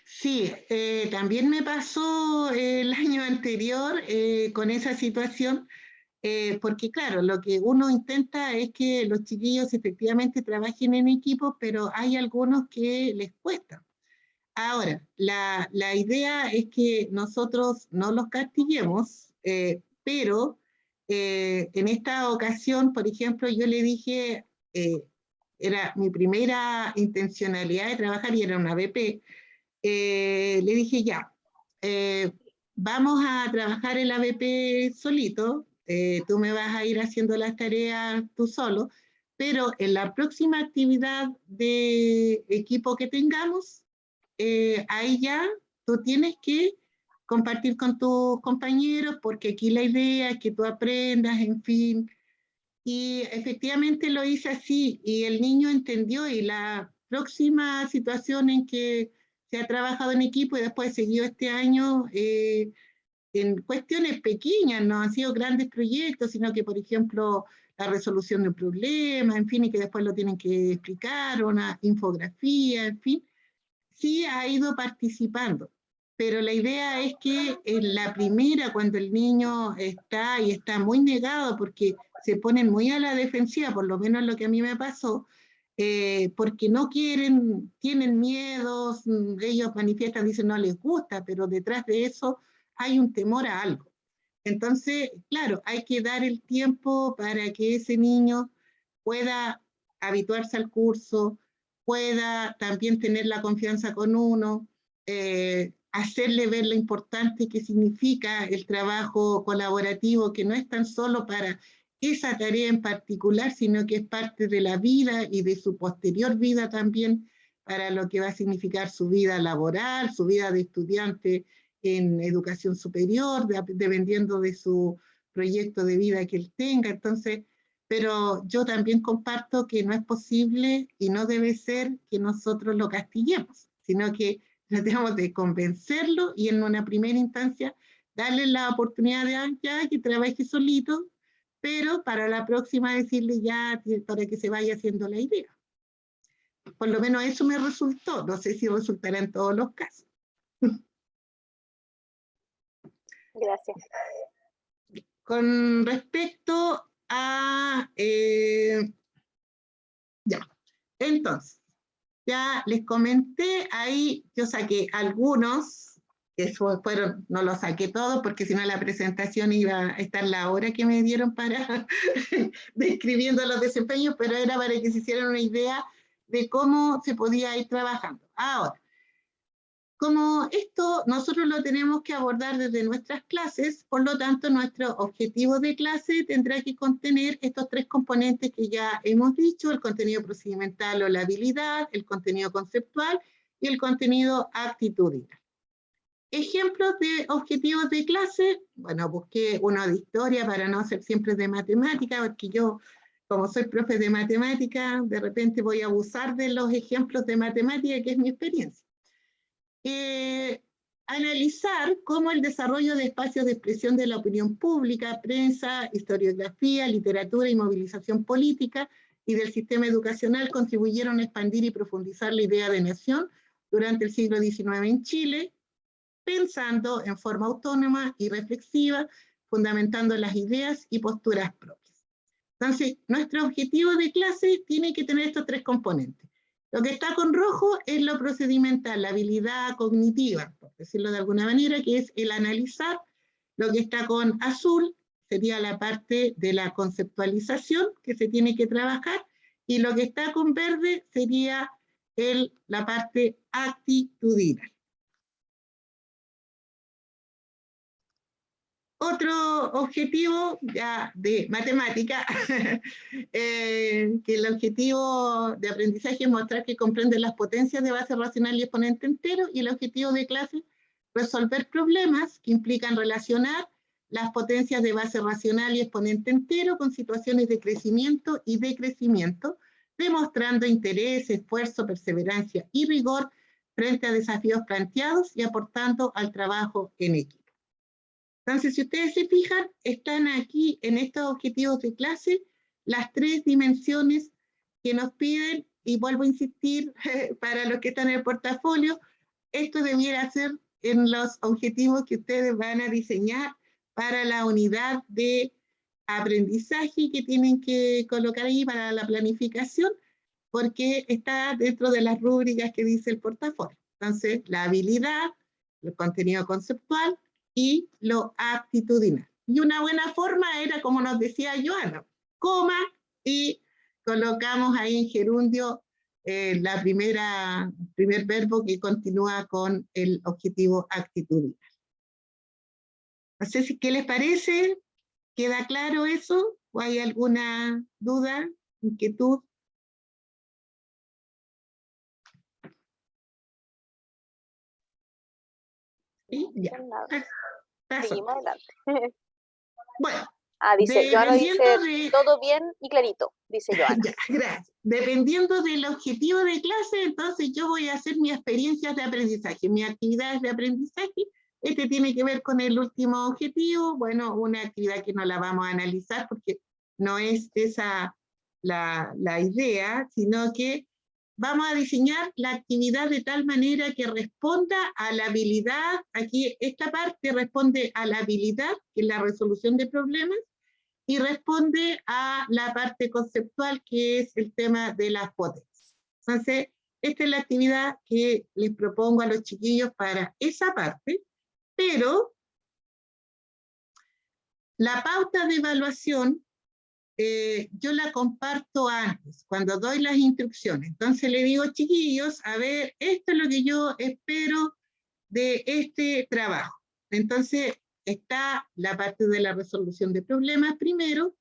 Sí, también me pasó el año anterior con esa situación, porque claro, lo que uno intenta es que los chiquillos efectivamente trabajen en equipo, pero hay algunos que les cuesta. Ahora, la idea es que nosotros no los castiguemos, pero En esta ocasión, por ejemplo, yo le dije, era mi primera intencionalidad de trabajar y era una BP, le dije ya, vamos a trabajar el ABP solito, tú me vas a ir haciendo las tareas tú solo, pero en la próxima actividad de equipo que tengamos, ahí ya tú tienes que compartir con tus compañeros, porque aquí la idea es que tú aprendas, en fin. Y efectivamente lo hice así, y el niño entendió, y la próxima situación en que se ha trabajado en equipo y después seguido este año en cuestiones pequeñas, no han sido grandes proyectos, sino que, por ejemplo, la resolución de un problema, en fin, y que después lo tienen que explicar, una infografía, en fin, sí ha ido participando. Pero la idea es que en la primera, cuando el niño está y está muy negado, porque se ponen muy a la defensiva, por lo menos lo que a mí me pasó, porque no quieren, tienen miedos, ellos manifiestan, dicen no les gusta, pero detrás de eso hay un temor a algo. Entonces, claro, hay que dar el tiempo para que ese niño pueda habituarse al curso, pueda también tener la confianza con uno, hacerle ver lo importante que significa el trabajo colaborativo, que no es tan solo para esa tarea en particular, sino que es parte de la vida y de su posterior vida también, para lo que va a significar su vida laboral, su vida de estudiante en educación superior, dependiendo de su proyecto de vida que él tenga. Entonces, pero yo también comparto que no es posible y no debe ser que nosotros lo castiguemos, sino que tratemos de convencerlo y en una primera instancia darle la oportunidad de ya que trabaje solito, pero para la próxima decirle ya para que se vaya haciendo la idea. Por lo menos eso me resultó, no sé si resultará en todos los casos. Gracias. Con respecto a... ya, entonces, ya les comenté, ahí yo saqué algunos, que fueron, no los saqué todos, porque si no la presentación iba a estar la hora que me dieron para describiendo los desempeños, pero era para que se hicieran una idea de cómo se podía ir trabajando. Ahora, como esto nosotros lo tenemos que abordar desde nuestras clases, por lo tanto nuestro objetivo de clase tendrá que contener estos tres componentes que ya hemos dicho: el contenido procedimental o la habilidad, el contenido conceptual y el contenido actitudinal. Ejemplos de objetivos de clase, bueno, busqué uno de historia para no ser siempre de matemática, porque yo, como soy profe de matemática, de repente voy a abusar de los ejemplos de matemática, que es mi experiencia. Analizar cómo el desarrollo de espacios de expresión de la opinión pública, prensa, historiografía, literatura y movilización política y del sistema educacional contribuyeron a expandir y profundizar la idea de nación durante el siglo XIX en Chile, pensando en forma autónoma y reflexiva, fundamentando las ideas y posturas propias. Entonces, nuestro objetivo de clase tiene que tener estos tres componentes. Lo que está con rojo es lo procedimental, la habilidad cognitiva, por decirlo de alguna manera, que es el analizar. Lo que está con azul sería la parte de la conceptualización que se tiene que trabajar, y lo que está con verde sería la parte actitudinal. Otro objetivo ya de matemática, que el objetivo de aprendizaje es mostrar que comprende las potencias de base racional y exponente entero, y el objetivo de clase, resolver problemas que implican relacionar las potencias de base racional y exponente entero con situaciones de crecimiento y decrecimiento, demostrando interés, esfuerzo, perseverancia y rigor frente a desafíos planteados y aportando al trabajo en equipo. Entonces, si ustedes se fijan, están aquí en estos objetivos de clase las tres dimensiones que nos piden, y vuelvo a insistir, para los que están en el portafolio, esto debiera ser en los objetivos que ustedes van a diseñar para la unidad de aprendizaje que tienen que colocar ahí para la planificación, porque está dentro de las rúbricas que dice el portafolio. Entonces, la habilidad, el contenido conceptual y lo actitudinal. Y una buena forma era, como nos decía Joana, coma y colocamos ahí en gerundio primer verbo que continúa con el objetivo actitudinal. No sé si, ¿qué les parece? ¿Queda claro eso? ¿O hay alguna duda, inquietud? ¿Sí? Ya. Paso. Seguimos adelante. Bueno, Dice, Joana dice, de... todo bien y clarito, dice Joana. Ya, gracias. Dependiendo del objetivo de clase, entonces yo voy a hacer mis experiencias de aprendizaje, mis actividades de aprendizaje. Este tiene que ver con el último objetivo, bueno, una actividad que no la vamos a analizar porque no es esa la idea, sino que vamos a diseñar la actividad de tal manera que responda a la habilidad, aquí esta parte responde a la habilidad, que es la resolución de problemas, y responde a la parte conceptual, que es el tema de las potencias. Entonces, esta es la actividad que les propongo a los chiquillos para esa parte, pero la pauta de evaluación yo la comparto antes, cuando doy las instrucciones. Entonces le digo, chiquillos, a ver, esto es lo que yo espero de este trabajo. Entonces está la parte de la resolución de problemas primero,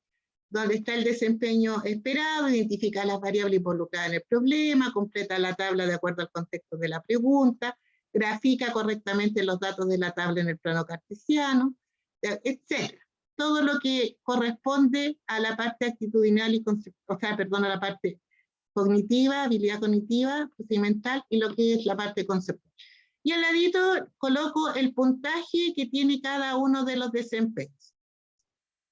donde está el desempeño esperado, identifica las variables involucradas en el problema, completa la tabla de acuerdo al contexto de la pregunta, grafica correctamente los datos de la tabla en el plano cartesiano, etc. Todo lo que corresponde a la parte actitudinal y a la parte cognitiva, habilidad cognitiva, procedimental, y lo que es la parte conceptual. Y al ladito coloco el puntaje que tiene cada uno de los desempeños.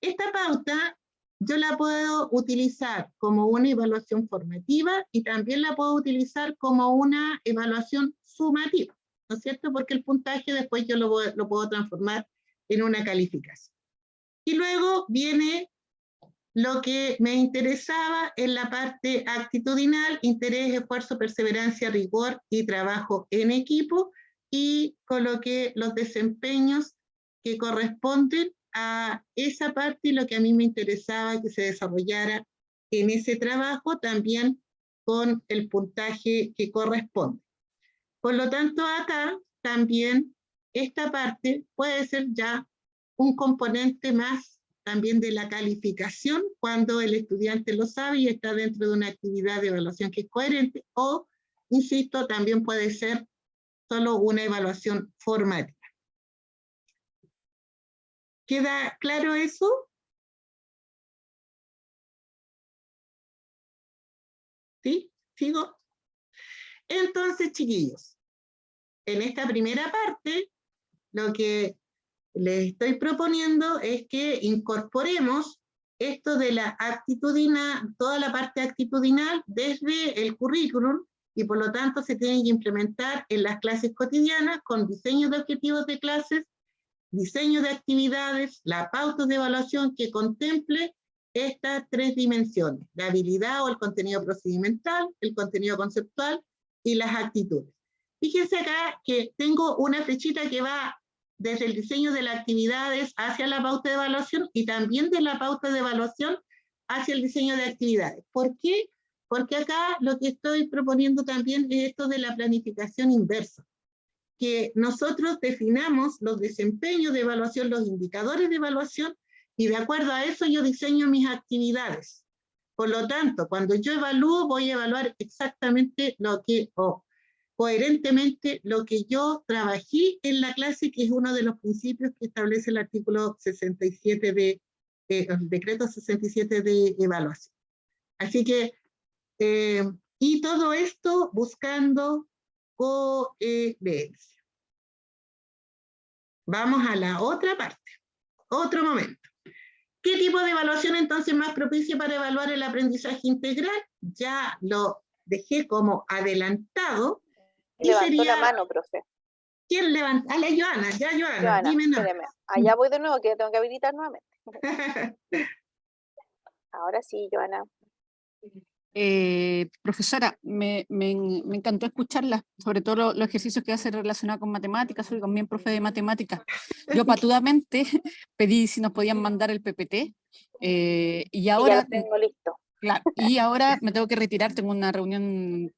Esta pauta yo la puedo utilizar como una evaluación formativa y también la puedo utilizar como una evaluación sumativa, ¿no es cierto? Porque el puntaje después yo lo puedo transformar en una calificación. Y luego viene lo que me interesaba en la parte actitudinal: interés, esfuerzo, perseverancia, rigor y trabajo en equipo, y coloqué los desempeños que corresponden a esa parte y lo que a mí me interesaba que se desarrollara en ese trabajo, también con el puntaje que corresponde. Por lo tanto, acá también esta parte puede ser ya un componente más también de la calificación, cuando el estudiante lo sabe y está dentro de una actividad de evaluación que es coherente, o, insisto, también puede ser solo una evaluación formativa. ¿Queda claro eso? ¿Sí? ¿Sigo? Entonces, chiquillos, en esta primera parte, lo que les estoy proponiendo es que incorporemos esto de la actitudinal, toda la parte actitudinal desde el currículum, y por lo tanto se tiene que implementar en las clases cotidianas con diseño de objetivos de clases, diseño de actividades, la pauta de evaluación que contemple estas tres dimensiones: la habilidad o el contenido procedimental, el contenido conceptual y las actitudes. Fíjense acá que tengo una flechita que va desde el diseño de las actividades hacia la pauta de evaluación, y también de la pauta de evaluación hacia el diseño de actividades. ¿Por qué? Porque acá lo que estoy proponiendo también es esto de la planificación inversa, que nosotros definamos los desempeños de evaluación, los indicadores de evaluación, y de acuerdo a eso yo diseño mis actividades. Por lo tanto, cuando yo evalúo, voy a evaluar exactamente lo que, coherentemente, lo que yo trabajé en la clase, que es uno de los principios que establece el artículo 67 de el decreto 67 de evaluación. Así que, y todo esto buscando coherencia. Vamos a la otra parte, otro momento. ¿Qué tipo de evaluación entonces más propicia para evaluar el aprendizaje integral? Ya lo dejé como adelantado. Levantó la mano, profe. ¿Quién levanta? A la Joana, ya Joana, dime nada. Espéreme. Allá voy de nuevo, que tengo que habilitar nuevamente. Ahora sí, Joana. Profesora, me encantó escucharla, sobre todo los ejercicios que hace relacionados con matemáticas, soy también profe de matemáticas. Yo patudamente pedí si nos podían mandar el PPT, y Y ya ahora, lo tengo listo. claro, y ahora me tengo que retirar, tengo una reunión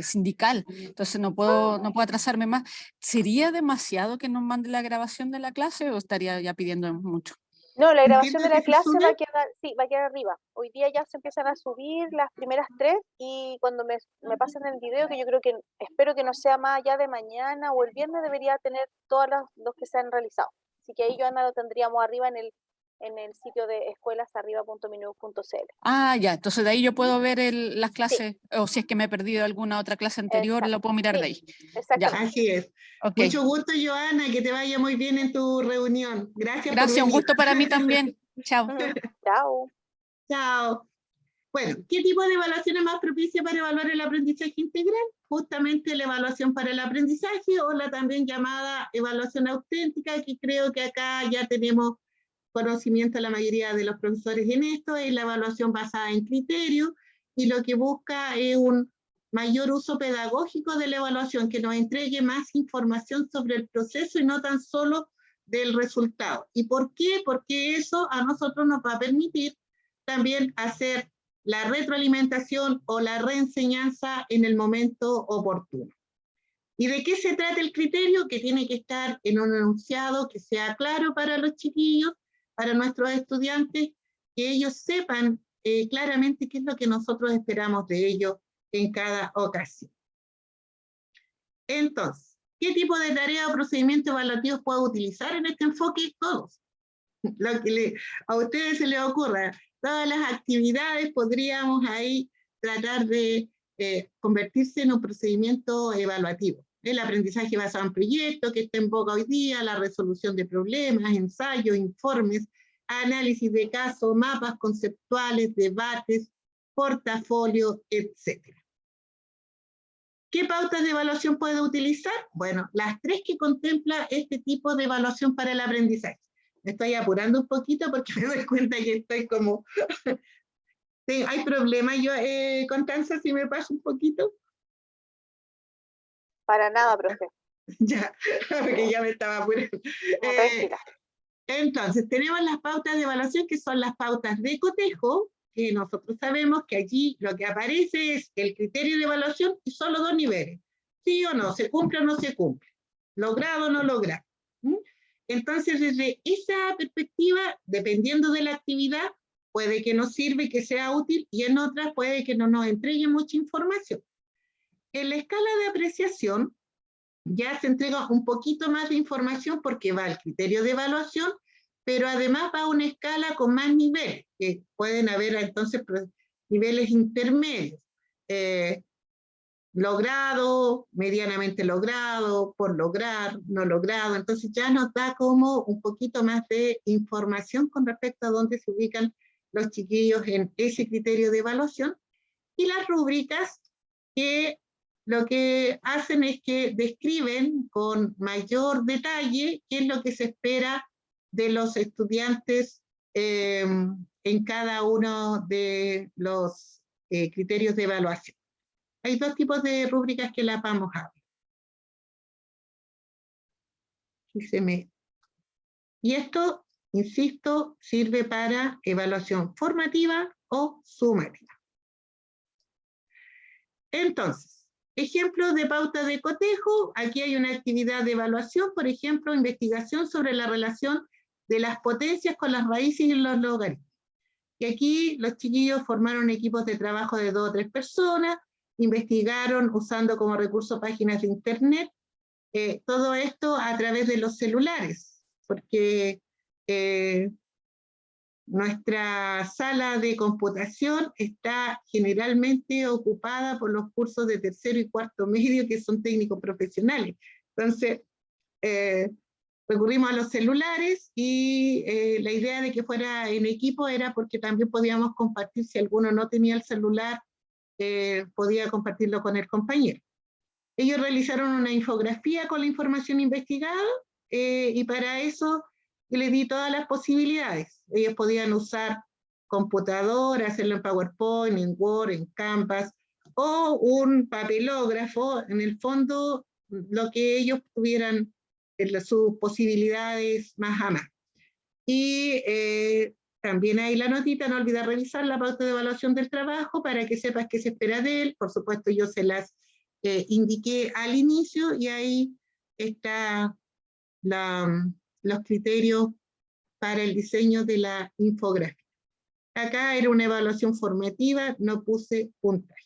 sindical, entonces no puedo atrasarme más. ¿Sería demasiado que nos mande la grabación de la clase o estaría ya pidiendo mucho? No, la grabación Entiendo de que la se clase sube. va a quedar, sí, va a quedar arriba. Hoy día ya se empiezan a subir las primeras 3 y cuando me pasen el video, que yo creo que, espero que no sea más allá de mañana o el viernes, debería tener todos los que se han realizado. Así que ahí, Joana, lo tendríamos arriba en el sitio de escuelasarriba.minus.cl. Ah, ya, entonces de ahí yo puedo ver las Sí, clases, o si es que me he perdido alguna otra clase anterior, lo exacto. puedo mirar de Sí, ahí. Ya, exactamente. Así es. ok. Mucho gusto, Joana, que te vaya muy bien en tu reunión. Gracias por Gracias, un venir. gusto para mí también. Chao. Chao. Chao. Bueno, ¿qué tipo de evaluación es más propicia para evaluar el aprendizaje integral? Justamente la evaluación para el aprendizaje o la también llamada evaluación auténtica, que creo que acá ya tenemos conocimiento la mayoría de los profesores en esto, es la evaluación basada en criterios y lo que busca es un mayor uso pedagógico de la evaluación, que nos entregue más información sobre el proceso y no tan solo del resultado. ¿Y por qué? Porque eso a nosotros nos va a permitir también hacer la retroalimentación o la reenseñanza en el momento oportuno. ¿Y de qué se trata el criterio? Que tiene que estar en un enunciado que sea claro para los chiquillos, para nuestros estudiantes, que ellos sepan claramente qué es lo que nosotros esperamos de ellos en cada ocasión. Entonces, ¿qué tipo de tarea o procedimientos evaluativos puedo utilizar en este enfoque? Todos. Lo que a ustedes se les ocurra. Todas las actividades podríamos ahí tratar de convertirse en un procedimiento evaluativo. El aprendizaje basado en proyectos, que está en boga hoy día, la resolución de problemas, ensayos, informes, análisis de casos, mapas conceptuales, debates, portafolio, etc. ¿Qué pautas de evaluación puedo utilizar? Bueno, las 3 que contempla este tipo de evaluación para el aprendizaje. Me estoy apurando un poquito porque me doy cuenta que estoy como... Sí, ¿hay problema yo, Constanza, si me paso un poquito? Para nada, profe. Ya, porque ya me estaba apurando. No, tranquila. Entonces, tenemos las pautas de evaluación, que son las pautas de cotejo, que nosotros sabemos que allí lo que aparece es el criterio de evaluación y solo 2 niveles. Sí o no, se cumple o no se cumple. Logrado o no logrado. Entonces, desde esa perspectiva, dependiendo de la actividad, puede que nos sirva y que sea útil, y en otras puede que no nos entregue mucha información. En la escala de apreciación, ya se entrega un poquito más de información porque va al criterio de evaluación, pero además va a una escala con más niveles, que pueden haber entonces niveles intermedios. Logrado, medianamente logrado, por lograr, no logrado. Entonces ya nos da como un poquito más de información con respecto a dónde se ubican los chiquillos en ese criterio de evaluación. Y las rúbricas, que lo que hacen es que describen con mayor detalle qué es lo que se espera de los estudiantes en cada uno de los criterios de evaluación. Hay 2 tipos de rúbricas que las vamos a ver. Y esto, insisto, sirve para evaluación formativa o sumativa. Entonces, ejemplos de pauta de cotejo. Aquí hay una actividad de evaluación, por ejemplo, investigación sobre la relación de las potencias con las raíces y los logaritmos. Y aquí los chiquillos formaron equipos de trabajo de 2 o 3 personas, investigaron usando como recurso páginas de internet, todo esto a través de los celulares, porque nuestra sala de computación está generalmente ocupada por los cursos de 3.º y 4.º medio, que son técnicos profesionales. Entonces, recurrimos a los celulares y la idea de que fuera en equipo era porque también podíamos compartir, si alguno no tenía el celular, podía compartirlo con el compañero. Ellos realizaron una infografía con la información investigada y para eso les di todas las posibilidades. Ellos podían usar computador, hacerlo en PowerPoint, en Word, en Canvas, o un papelógrafo, en el fondo, lo que ellos tuvieran sus posibilidades más a más. Y también hay la notita, no olvidar revisar la pauta de evaluación del trabajo para que sepas qué se espera de él. Por supuesto, yo se las indiqué al inicio y ahí está los criterios para el diseño de la infografía. Acá era una evaluación formativa, no puse puntaje.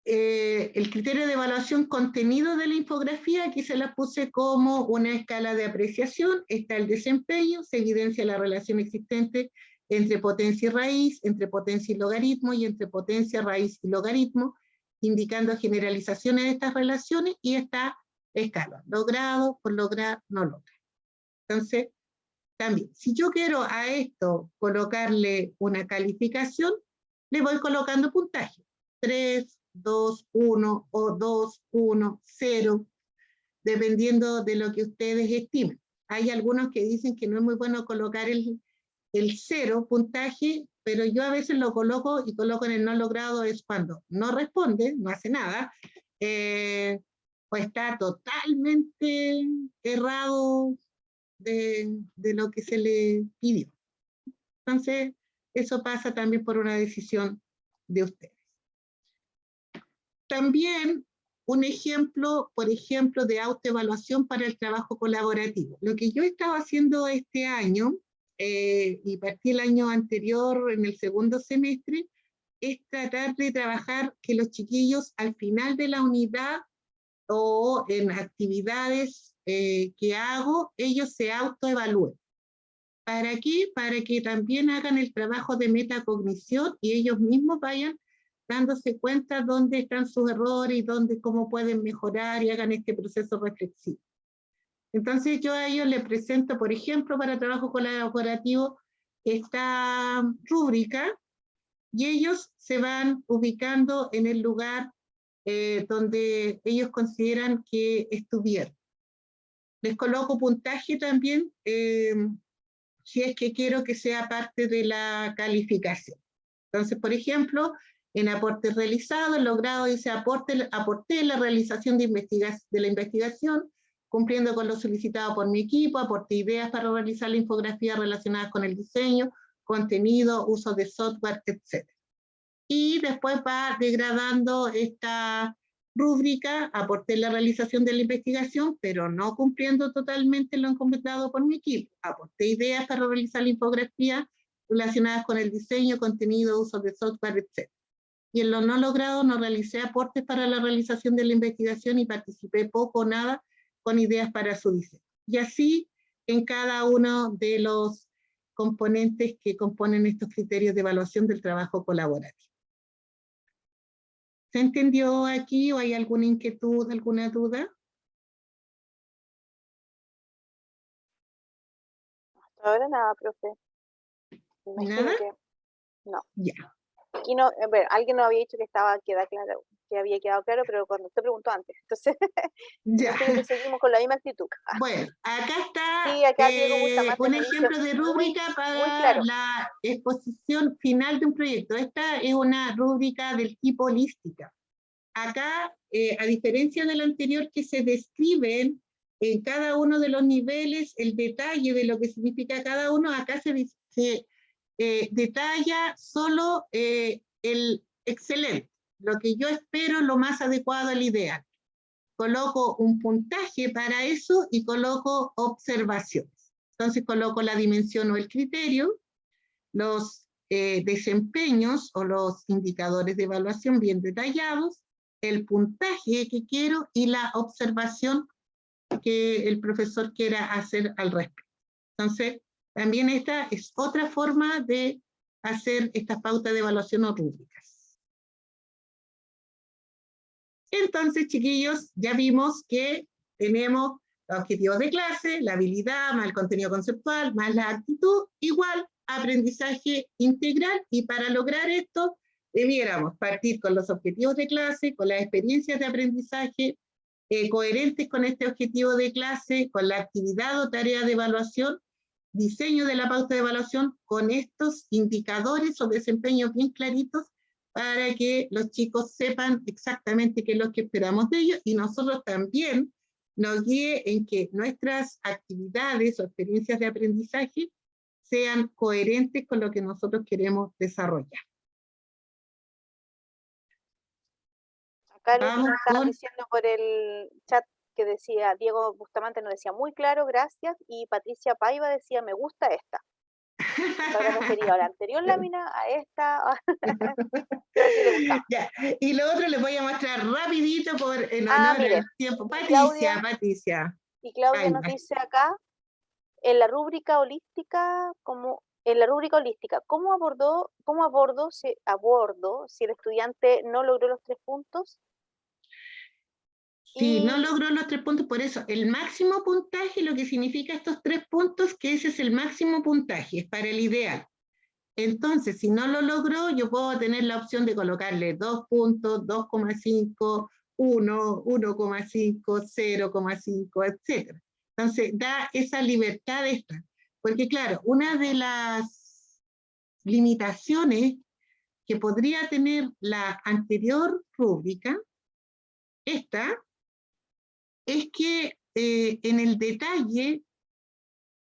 El criterio de evaluación contenido de la infografía, aquí se la puse como una escala de apreciación. Está el desempeño, se evidencia la relación existente entre potencia y raíz, entre potencia y logaritmo, y entre potencia, raíz y logaritmo, indicando generalizaciones de estas relaciones, y esta escala, logrado, por lograr, no logra. Entonces, también, si yo quiero a esto colocarle una calificación, le voy colocando puntaje. 3, 2, 1 o 2, 1, 0, dependiendo de lo que ustedes estimen. Hay algunos que dicen que no es muy bueno colocar el 0 puntaje, pero yo a veces lo coloco y coloco en el no logrado es cuando no responde, no hace nada, o está totalmente errado de lo que se le pidió. Entonces, eso pasa también por una decisión de ustedes. También un ejemplo, por ejemplo, de autoevaluación para el trabajo colaborativo. Lo que yo estaba haciendo este año, y partí el año anterior en el segundo semestre, es tratar de trabajar que los chiquillos al final de la unidad o en actividades que hago, ellos se autoevalúen. ¿Para qué? Para que también hagan el trabajo de metacognición y ellos mismos vayan dándose cuenta dónde están sus errores y dónde, cómo pueden mejorar y hagan este proceso reflexivo. Entonces yo a ellos les presento, por ejemplo, para trabajo colaborativo, esta rúbrica y ellos se van ubicando en el lugar donde ellos consideran que estuvieron. Les coloco puntaje también, si es que quiero que sea parte de la calificación. Entonces, por ejemplo, en aportes realizados, logrado dice aporté la realización de la investigación, cumpliendo con lo solicitado por mi equipo, aporté ideas para realizar la infografía relacionadas con el diseño, contenido, uso de software, etc. Y después va degradando esta rúbrica, aporté la realización de la investigación, pero no cumpliendo totalmente lo encomendado por mi equipo. Aporté ideas para realizar la infografía relacionadas con el diseño, contenido, uso de software, etc. Y en lo no logrado no realicé aportes para la realización de la investigación y participé poco o nada con ideas para su diseño. Y así en cada uno de los componentes que componen estos criterios de evaluación del trabajo colaborativo. ¿Se entendió aquí o hay alguna inquietud, alguna duda? Hasta ahora nada, profe. ¿Nada? Que no. Ya. Aquí no, bueno, alguien nos había dicho que claro, que había quedado claro, pero cuando usted preguntó antes. Entonces, ya. que seguimos con la misma actitud. Bueno, acá está sí, acá Diego Bustamante un ejemplo de rúbrica para la exposición final de un proyecto. Esta es una rúbrica del tipo holística. Acá, a diferencia de la anterior, que se describen en cada uno de los niveles el detalle de lo que significa cada uno, acá se detalla solo el excelente, lo que yo espero, lo más adecuado al ideal. Coloco un puntaje para eso y coloco observaciones. Entonces coloco la dimensión o el criterio, los desempeños o los indicadores de evaluación bien detallados, el puntaje que quiero y la observación que el profesor quiera hacer al respecto. Entonces, también esta es otra forma de hacer esta pauta de evaluación o rúbricas. Entonces, chiquillos, ya vimos que tenemos los objetivos de clase, la habilidad, más el contenido conceptual, más la actitud, igual aprendizaje integral, y para lograr esto debiéramos partir con los objetivos de clase, con las experiencias de aprendizaje, coherentes con este objetivo de clase, con la actividad o tarea de evaluación, diseño de la pauta de evaluación con estos indicadores o desempeños bien claritos para que los chicos sepan exactamente qué es lo que esperamos de ellos y nosotros también nos guíe en que nuestras actividades o experiencias de aprendizaje sean coherentes con lo que nosotros queremos desarrollar. Acá Lucy nos estaba diciendo por el chat que decía, Diego Bustamante nos decía muy claro, gracias, y Patricia Paiva decía, me gusta esta. Ahora refería a la anterior lámina, a esta, pero sí le gustaba. Ya. Y lo otro les voy a mostrar rapidito en honor mire, al tiempo. Claudia, Patricia. Y Claudia nos dice acá, en la rúbrica holística, ¿cómo abordo si el estudiante no logró los 3 puntos? Si no logró los 3 puntos, por eso el máximo puntaje, lo que significa estos 3 puntos, que ese es el máximo puntaje, es para el ideal. Entonces, si no lo logró, yo puedo tener la opción de colocarle 2 puntos, 2,5, 1, 1,5, 0,5, etc. Entonces, da esa libertad esta. Porque claro, una de las limitaciones que podría tener la anterior rúbrica, esta, es que en el detalle,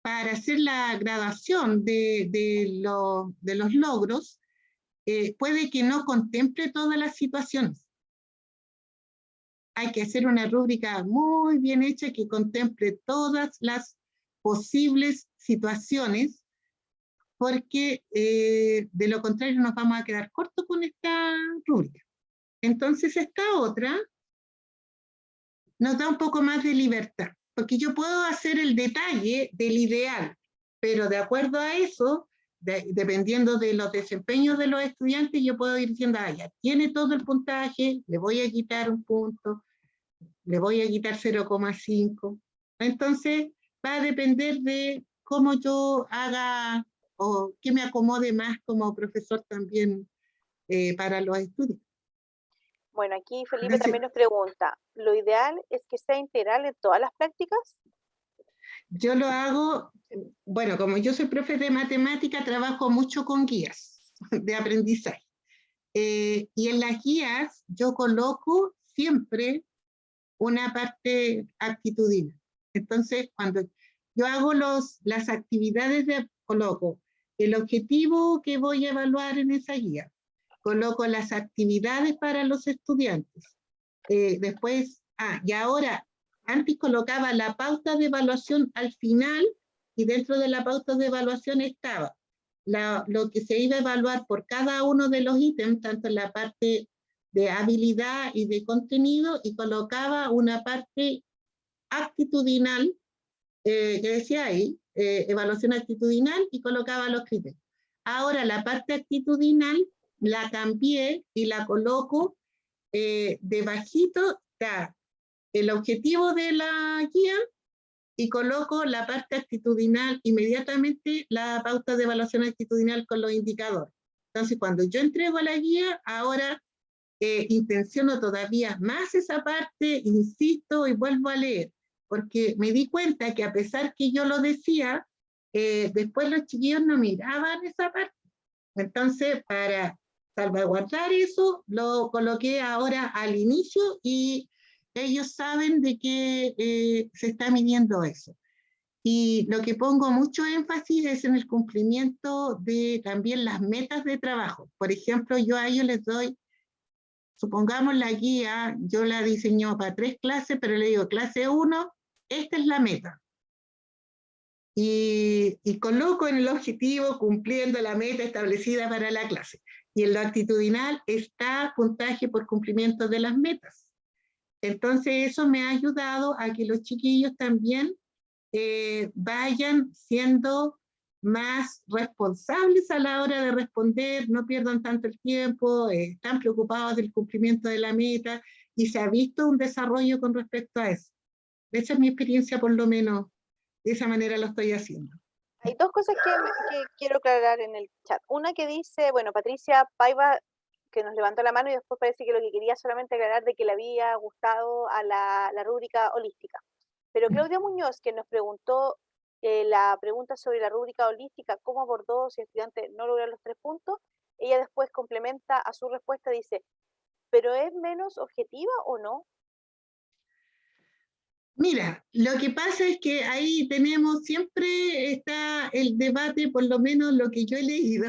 para hacer la graduación de los logros, puede que no contemple todas las situaciones. Hay que hacer una rúbrica muy bien hecha que contemple todas las posibles situaciones, porque de lo contrario nos vamos a quedar cortos con esta rúbrica. Entonces esta otra nos da un poco más de libertad, porque yo puedo hacer el detalle del ideal, pero de acuerdo a eso, dependiendo de los desempeños de los estudiantes, yo puedo ir diciendo, ya tiene todo el puntaje, le voy a quitar un punto, le voy a quitar 0,5. Entonces, va a depender de cómo yo haga o que me acomode más como profesor también para los estudios. Bueno, aquí Felipe también nos pregunta, ¿lo ideal es que sea integral en todas las prácticas? Yo lo hago, bueno, como yo soy profe de matemática, trabajo mucho con guías de aprendizaje. Y en las guías yo coloco siempre una parte actitudinal. Entonces, cuando yo hago las actividades, coloco el objetivo que voy a evaluar en esa guía, coloco las actividades para los estudiantes. Después, y ahora, antes colocaba la pauta de evaluación al final, y dentro de la pauta de evaluación estaba lo que se iba a evaluar por cada uno de los ítems, tanto en la parte de habilidad y de contenido, y colocaba una parte actitudinal, que decía ahí, evaluación actitudinal, y colocaba los criterios. Ahora la parte actitudinal la cambié y la coloco debajito, está el objetivo de la guía, y coloco la parte actitudinal inmediatamente, la pauta de evaluación actitudinal con los indicadores. Entonces, cuando yo entrego la guía, ahora intenciono todavía más esa parte, insisto y vuelvo a leer, porque me di cuenta que a pesar que yo lo decía, después los chiquillos no miraban esa parte. Entonces, para salvaguardar eso, lo coloqué ahora al inicio y ellos saben de que se está midiendo eso. Y lo que pongo mucho énfasis es en el cumplimiento de también las metas de trabajo. Por ejemplo, yo a ellos les doy, supongamos la guía, yo la diseño para 3 clases, pero le digo, clase 1, esta es la meta. Y coloco en el objetivo cumpliendo la meta establecida para la clase. Y en lo actitudinal está puntaje por cumplimiento de las metas. Entonces eso me ha ayudado a que los chiquillos también vayan siendo más responsables a la hora de responder, no pierdan tanto el tiempo, están preocupados del cumplimiento de la meta, y se ha visto un desarrollo con respecto a eso. Esa es mi experiencia, por lo menos, de esa manera lo estoy haciendo. Hay 2 cosas que quiero aclarar en el chat. Una que dice, bueno, Patricia Paiva que nos levantó la mano y después parece que lo que quería solamente aclarar de que le había gustado a la rúbrica holística. Pero Claudia Muñoz, que nos preguntó la pregunta sobre la rúbrica holística, cómo abordó si el estudiante no logra los 3 puntos, ella después complementa a su respuesta, dice, ¿pero es menos objetiva o no? Mira, lo que pasa es que ahí tenemos, siempre está el debate, por lo menos lo que yo he leído,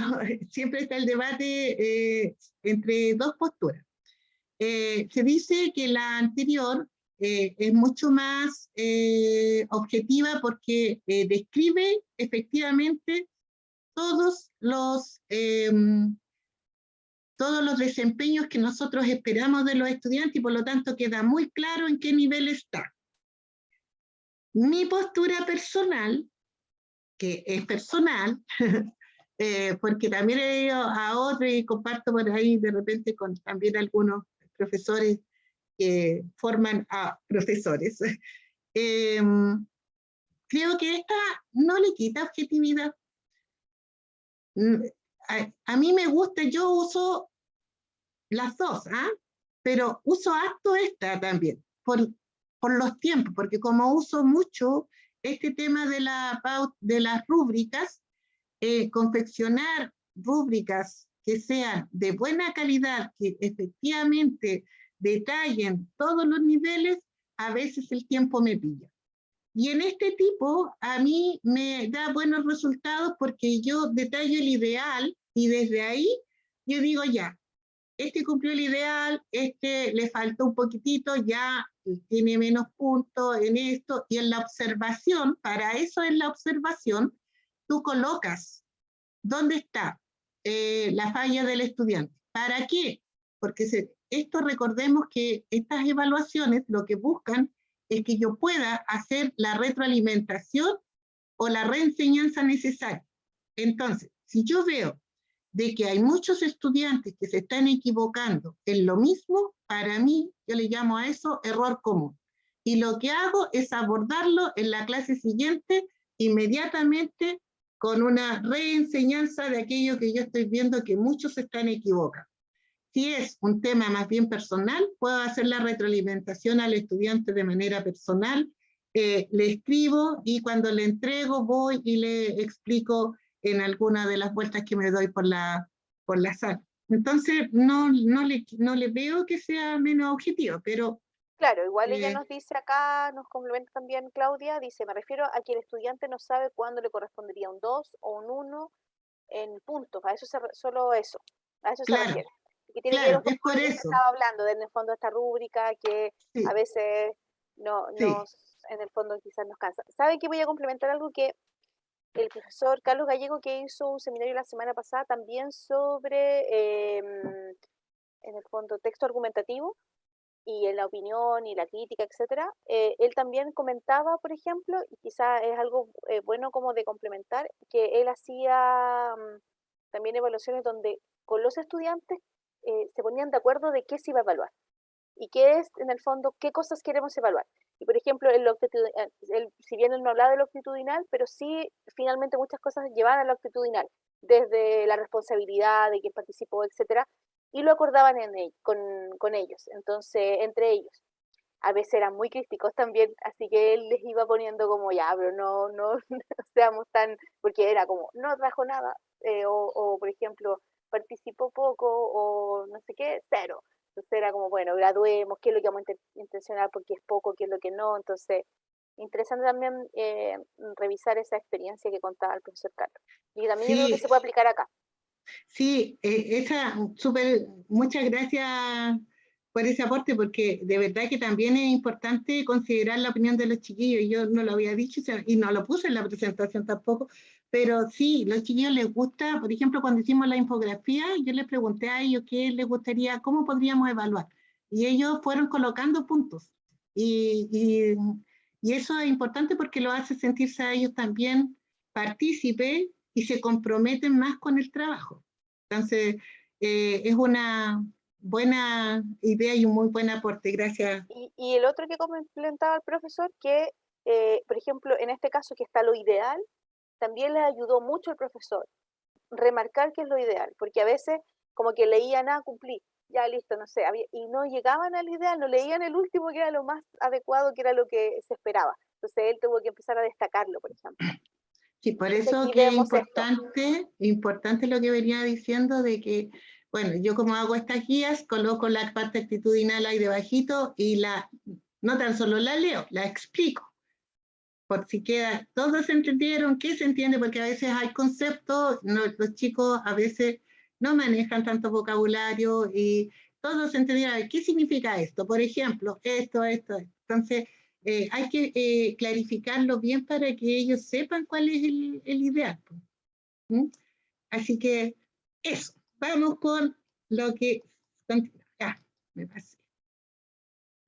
siempre está el debate entre dos posturas. Se dice que la anterior es mucho más objetiva porque describe efectivamente todos todos los desempeños que nosotros esperamos de los estudiantes y por lo tanto queda muy claro en qué nivel está. Mi postura personal, que es personal, porque también he ido a otro y comparto por ahí de repente con también algunos profesores que forman a profesores. Creo que esta no le quita objetividad. A mí me gusta, yo uso las dos, ¿ah? Pero uso harto esta también, por los tiempos, porque como uso mucho este tema de las rúbricas, confeccionar rúbricas que sean de buena calidad, que efectivamente detallen todos los niveles, a veces el tiempo me pilla. Y en este tipo, a mí me da buenos resultados porque yo detallo el ideal y desde ahí yo digo ya, este cumplió el ideal, este le faltó un poquitito, ya tiene menos puntos en esto, y en la observación, para eso en la observación, tú colocas dónde está la falla del estudiante. ¿Para qué? Porque esto recordemos que estas evaluaciones lo que buscan es que yo pueda hacer la retroalimentación o la reenseñanza necesaria. Entonces, si yo veo de que hay muchos estudiantes que se están equivocando en lo mismo, para mí, yo le llamo a eso error común. Y lo que hago es abordarlo en la clase siguiente inmediatamente con una reenseñanza de aquello que yo estoy viendo que muchos se están equivocando. Si es un tema más bien personal, puedo hacer la retroalimentación al estudiante de manera personal, le escribo y cuando le entrego voy y le explico en alguna de las vueltas que me doy por la sala. Entonces, no le veo que sea menos objetivo, pero... Claro, igual ella nos dice acá, nos complementa también Claudia, dice, me refiero a que el estudiante no sabe cuándo le correspondería un 2 o un 1 en puntos, a eso solo eso, a eso se Claro, refiere. Que tiene que ver claro, un es poco con por lo que se eso. estaba hablando, de en el fondo esta rúbrica que a Sí, veces sí. en el fondo quizás nos cansa. ¿Saben que voy a complementar algo que el profesor Carlos Gallego, que hizo un seminario la semana pasada también sobre, en el fondo, texto argumentativo y en la opinión y la crítica, etcétera, él también comentaba, por ejemplo, y quizá es algo bueno como de complementar, que él hacía también evaluaciones donde con los estudiantes se ponían de acuerdo de qué se iba a evaluar y qué es, en el fondo, qué cosas queremos evaluar. Y, por ejemplo, si bien él no hablaba de lo actitudinal, pero sí, finalmente muchas cosas llevaban a lo actitudinal, desde la responsabilidad de quien participó, etcétera, y lo acordaban con ellos, entonces, entre ellos. A veces eran muy críticos también, así que él les iba poniendo como ya, pero no seamos tan, porque era como, no trajo nada, por ejemplo, participó poco, o no sé qué, cero. Entonces era como, bueno, graduemos, qué es lo que vamos a intencionar, porque es poco, qué es lo que no. Entonces, interesante también revisar esa experiencia que contaba el profesor Carlos. Y también yo creo que Sí, se puede aplicar acá. sí, muchas gracias por ese aporte, porque de verdad que también es importante considerar la opinión de los chiquillos. Yo no lo había dicho y no lo puse en la presentación tampoco, pero sí, los chiquillos les gusta, por ejemplo, cuando hicimos la infografía, yo les pregunté a ellos qué les gustaría, cómo podríamos evaluar. Y ellos fueron colocando puntos. Y, y, y eso es importante porque lo hace sentirse a ellos también partícipes y se comprometen más con el trabajo. Entonces, es una buena idea y un muy buen aporte. Gracias. Y el otro que comentaba el profesor, que, por ejemplo, en este caso que está lo ideal, también le ayudó mucho el profesor remarcar qué es lo ideal, porque a veces como que leían, cumplí, ya listo, no sé, y no llegaban al ideal, no leían el último que era lo más adecuado, que era lo que se esperaba. Entonces él tuvo que empezar a destacarlo, por ejemplo. Sí, por Entonces eso aquí que es vemos esto. importante lo que venía diciendo de que, bueno, yo como hago estas guías, coloco la parte actitudinal ahí debajito y no tan solo la leo, la explico. Por si queda, todos entendieron, ¿qué se entiende? Porque a veces hay conceptos, los chicos a veces no manejan tanto vocabulario y todos entendieron, ¿qué significa esto? Por ejemplo, esto. Entonces, hay que clarificarlo bien para que ellos sepan cuál es el ideal. ¿Mm? Así que eso, vamos con lo que... Ya, me pasé.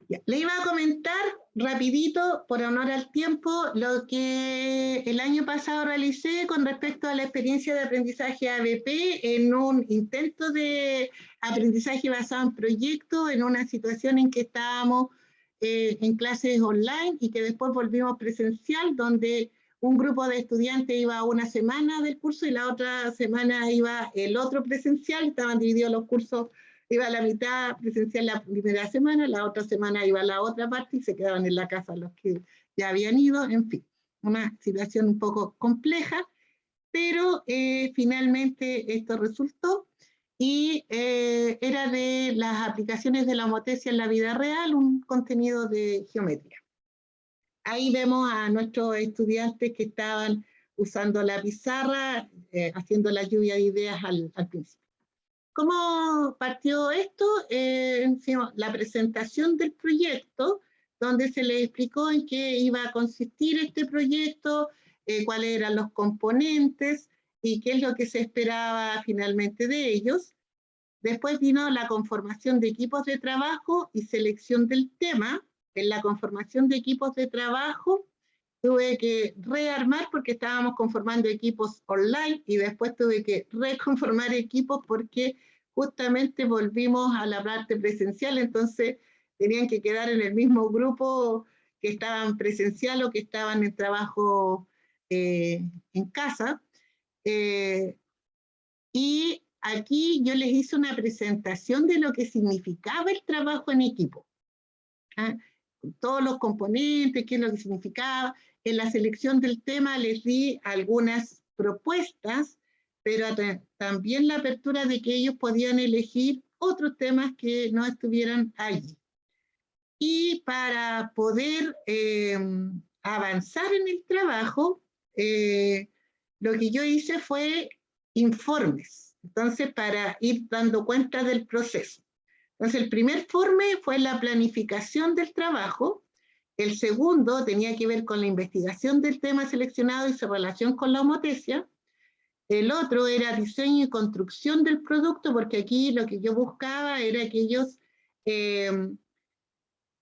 Ya, le iba a comentar rapidito, por honor al tiempo, lo que el año pasado realicé con respecto a la experiencia de aprendizaje ABP en un intento de aprendizaje basado en proyectos, en una situación en que estábamos en clases online y que después volvimos presencial, donde un grupo de estudiantes iba una semana del curso y la otra semana iba el otro presencial, estaban divididos los cursos, iba a la mitad presencial la primera semana, la otra semana iba a la otra parte y se quedaban en la casa los que ya habían ido, en fin, una situación un poco compleja, pero finalmente esto resultó y era de las aplicaciones de la homotesia en la vida real, un contenido de geometría. Ahí vemos a nuestros estudiantes que estaban usando la pizarra, haciendo la lluvia de ideas al principio. ¿Cómo partió esto? La presentación del proyecto, donde se les explicó en qué iba a consistir este proyecto, cuáles eran los componentes y qué es lo que se esperaba finalmente de ellos. Después vino la conformación de equipos de trabajo y selección del tema. En la conformación de equipos de trabajo tuve que rearmar porque estábamos conformando equipos online y después tuve que reconformar equipos porque justamente volvimos a la parte presencial, entonces tenían que quedar en el mismo grupo que estaban presencial o que estaban en trabajo en casa. Y aquí yo les hice una presentación de lo que significaba el trabajo en equipo. Todos los componentes, qué es lo que significaba. En la selección del tema les di algunas propuestas, pero también la apertura de que ellos podían elegir otros temas que no estuvieran allí. Y para poder avanzar en el trabajo, lo que yo hice fue informes, entonces para ir dando cuenta del proceso. Entonces el primer informe fue la planificación del trabajo, el segundo tenía que ver con la investigación del tema seleccionado y su relación con la homotesia, el otro era diseño y construcción del producto, porque aquí lo que yo buscaba era que ellos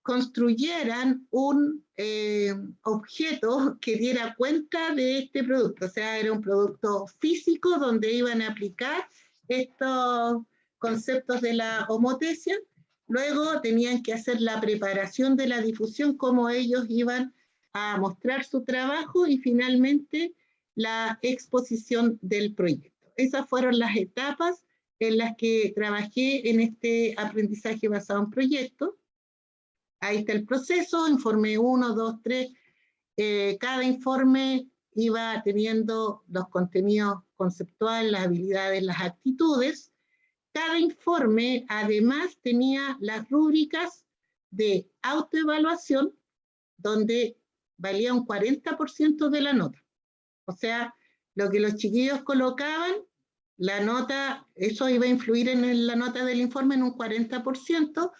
construyeran un objeto que diera cuenta de este producto, o sea, era un producto físico donde iban a aplicar estos conceptos de la homotesia. Luego tenían que hacer la preparación de la difusión, cómo ellos iban a mostrar su trabajo y finalmente la exposición del proyecto. Esas fueron las etapas en las que trabajé en este aprendizaje basado en proyectos. Ahí está el proceso, informe 1, 2, 3. Cada informe iba teniendo los contenidos conceptuales, las habilidades, las actitudes. Cada informe además tenía las rúbricas de autoevaluación, donde valía un 40% de la nota. O sea, lo que los chiquillos colocaban, la nota, eso iba a influir en la nota del informe en un 40%,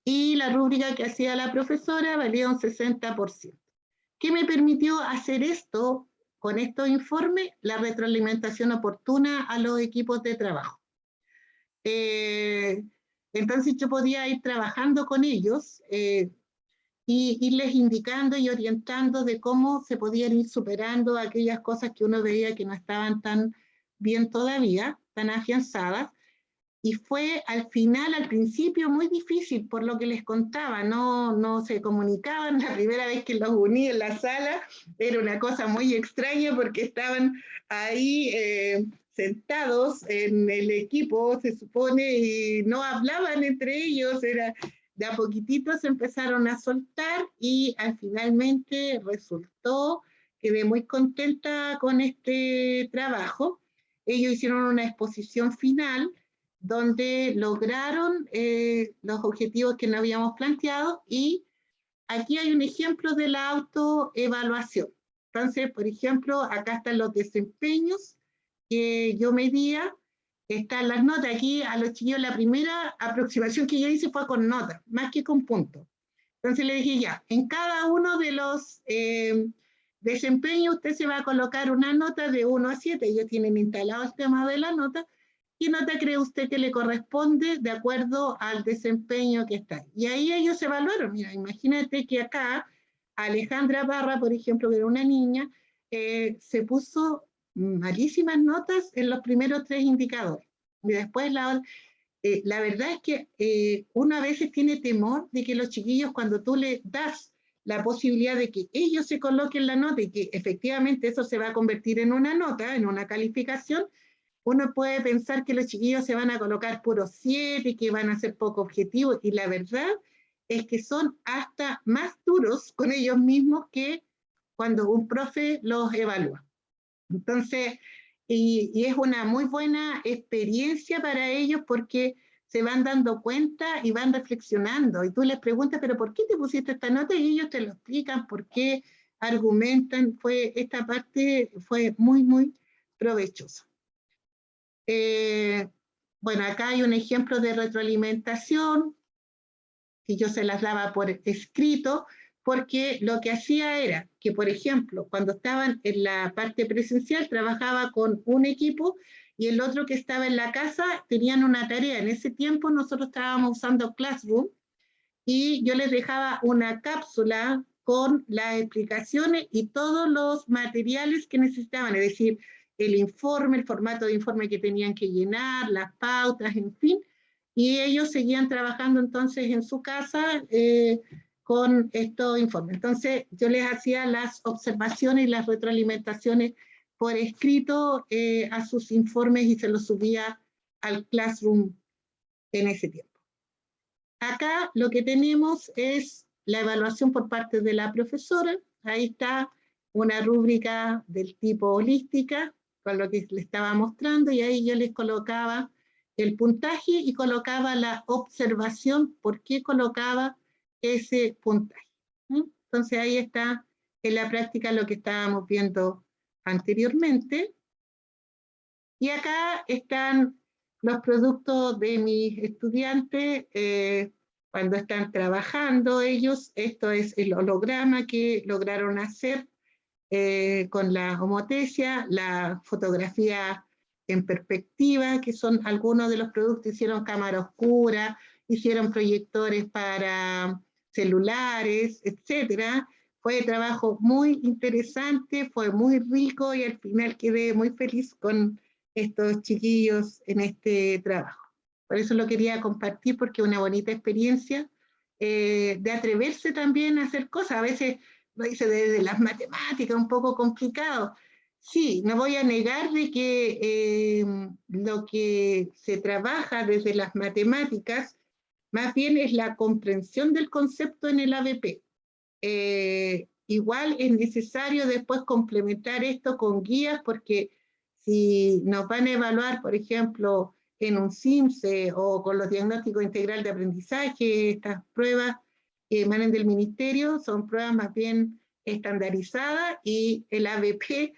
y la rúbrica que hacía la profesora valía un 60%. ¿Qué me permitió hacer esto con estos informes? La retroalimentación oportuna a los equipos de trabajo. Entonces yo podía ir trabajando con ellos y irles indicando y orientando de cómo se podían ir superando aquellas cosas que uno veía que no estaban tan bien todavía, tan afianzadas, y fue al final, al principio, muy difícil, por lo que les contaba, no se comunicaban. La primera vez que los uní en la sala era una cosa muy extraña porque estaban ahí sentados en el equipo, se supone, y no hablaban entre ellos, de a poquitito se empezaron a soltar y finalmente resultó, quedé muy contenta con este trabajo. Ellos hicieron una exposición final donde lograron los objetivos que nos habíamos planteado, y aquí hay un ejemplo de la autoevaluación. Entonces, por ejemplo, acá están los desempeños que yo medía, están las notas. Aquí a los chiquillos la primera aproximación que yo hice fue con notas, más que con puntos. Entonces le dije, ya, en cada uno de los desempeños usted se va a colocar una nota de 1 a 7, ellos tienen instalado el tema de la nota. ¿Qué nota cree usted que le corresponde de acuerdo al desempeño que está? Y ahí ellos evaluaron. Mira, imagínate que acá Alejandra Parra, por ejemplo, que era una niña, se puso malísimas notas en los primeros 3 indicadores. Y después la verdad es que uno a veces tiene temor de que los chiquillos, cuando tú le das la posibilidad de que ellos se coloquen la nota y que efectivamente eso se va a convertir en una nota, en una calificación, uno puede pensar que los chiquillos se van a colocar puros 7, que van a ser poco objetivos, y la verdad es que son hasta más duros con ellos mismos que cuando un profe los evalúa. Entonces, y es una muy buena experiencia para ellos porque se van dando cuenta y van reflexionando. Y tú les preguntas, ¿pero por qué te pusiste esta nota? Y ellos te lo explican, por qué argumentan. Esta parte fue muy, muy provechosa. Bueno, acá hay un ejemplo de retroalimentación que yo se las daba por escrito, porque lo que hacía era que, por ejemplo, cuando estaban en la parte presencial, trabajaba con un equipo y el otro que estaba en la casa tenían una tarea. En ese tiempo nosotros estábamos usando Classroom y yo les dejaba una cápsula con las explicaciones y todos los materiales que necesitaban, es decir, el informe, el formato de informe que tenían que llenar, las pautas, en fin, y ellos seguían trabajando entonces en su casa con estos informes. Entonces yo les hacía las observaciones y las retroalimentaciones por escrito a sus informes y se los subía al Classroom en ese tiempo. Acá lo que tenemos es la evaluación por parte de la profesora. Ahí está una rúbrica del tipo holística, con lo que les estaba mostrando, y ahí yo les colocaba el puntaje y colocaba la observación, por qué colocaba ese puntaje. Entonces ahí está en la práctica lo que estábamos viendo anteriormente. Y acá están los productos de mis estudiantes cuando están trabajando ellos. Esto es el holograma que lograron hacer con la homotesia, la fotografía en perspectiva, que son algunos de los productos. Hicieron cámara oscura, hicieron proyectores para celulares, etcétera. Fue trabajo muy interesante, fue muy rico y al final quedé muy feliz con estos chiquillos en este trabajo. Por eso lo quería compartir, porque es una bonita experiencia de atreverse también a hacer cosas. A veces lo hice desde las matemáticas, un poco complicado. Sí, no voy a negar de que lo que se trabaja desde las matemáticas más bien es la comprensión del concepto en el ABP. Igual es necesario después complementar esto con guías, porque si nos van a evaluar, por ejemplo, en un CIMSE o con los diagnósticos integral de aprendizaje, estas pruebas que emanen del ministerio son pruebas más bien estandarizadas, y el ABP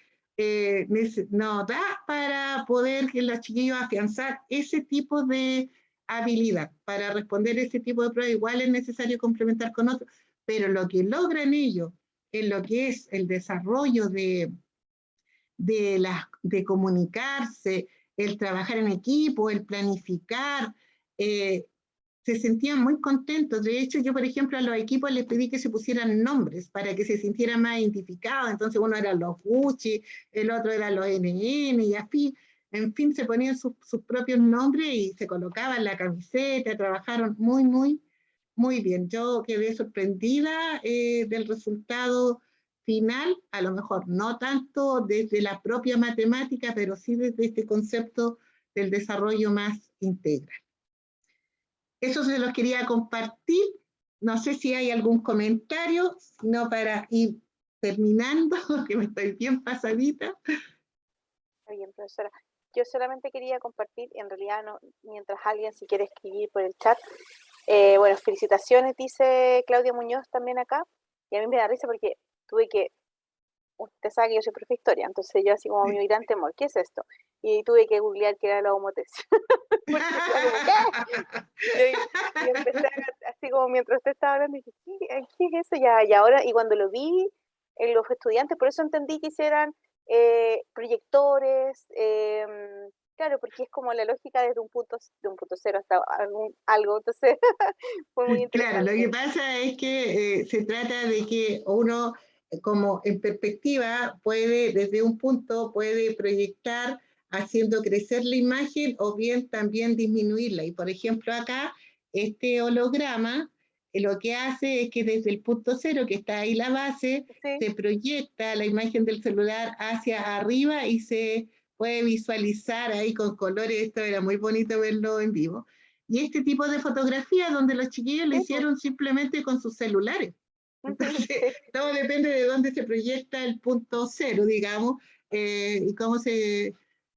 no da para poder que los chiquillos afianzar ese tipo de habilidad. Para responder ese tipo de pruebas igual es necesario complementar con otros, pero lo que logran ellos en lo que es el desarrollo de comunicarse, el trabajar en equipo, el planificar, se sentían muy contentos. De hecho, yo, por ejemplo, a los equipos les pedí que se pusieran nombres para que se sintieran más identificados. Entonces uno era los Gucci, el otro era los NN y así. en fin, se ponían sus propios nombres y se colocaban la camiseta, trabajaron muy bien. Yo quedé sorprendida del resultado final, a lo mejor no tanto desde la propia matemática, pero sí desde este concepto del desarrollo más integral. Eso se los quería compartir. No sé si hay algún comentario, sino para ir terminando, que me estoy bien pasadita. Está bien, profesora. Yo solamente quería compartir, en realidad, no, mientras alguien si quiere escribir por el chat. Bueno, felicitaciones, dice Claudia Muñoz también acá. Y a mí me da risa porque tuve que, usted sabe que yo soy profe de historia, entonces yo así como mi gran temor, ¿qué es esto? Y tuve que googlear qué era la homotesis. Porque estaba como, ¿qué? Y empecé así como mientras usted estaba hablando, dije, ¿qué es eso? Y ahora, y cuando lo vi, los estudiantes, por eso entendí que hicieran proyectores, claro, porque es como la lógica desde de un punto cero hasta algo, entonces fue muy Claro, lo que interesante. pasa es que se trata de que uno, como en perspectiva, puede, desde un punto, puede proyectar haciendo crecer la imagen o bien también disminuirla. Y por ejemplo acá, este holograma lo que hace es que desde el punto cero, que está ahí la base, Sí, se proyecta la imagen del celular hacia arriba y se puede visualizar ahí con colores. Esto era muy bonito verlo en vivo. Y este tipo de fotografía donde los chiquillos lo sí, pues, hicieron simplemente con sus celulares. Entonces, sí. todo depende de dónde se proyecta el punto cero, digamos, y cómo se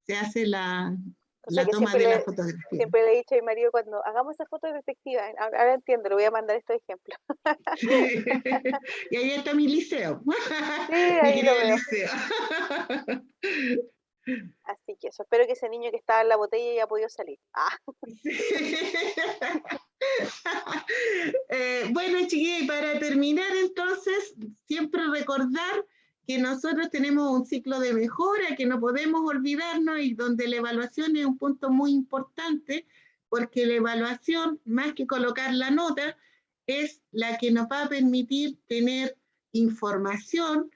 hace O sea la que toma de la fotografía. siempre le he dicho a mi marido cuando hagamos esa foto de perspectiva, ahora entiendo, le voy a mandar estos ejemplos. Y ahí está mi liceo, Sí, mi ahí lo querido veo. liceo. Así que eso, espero que ese niño que estaba en la botella haya podido salir. Ah, Bueno, chiquillos, y para terminar entonces, siempre recordar que nosotros tenemos un ciclo de mejora que no podemos olvidarnos y donde la evaluación es un punto muy importante, porque la evaluación, más que colocar la nota, es la que nos va a permitir tener información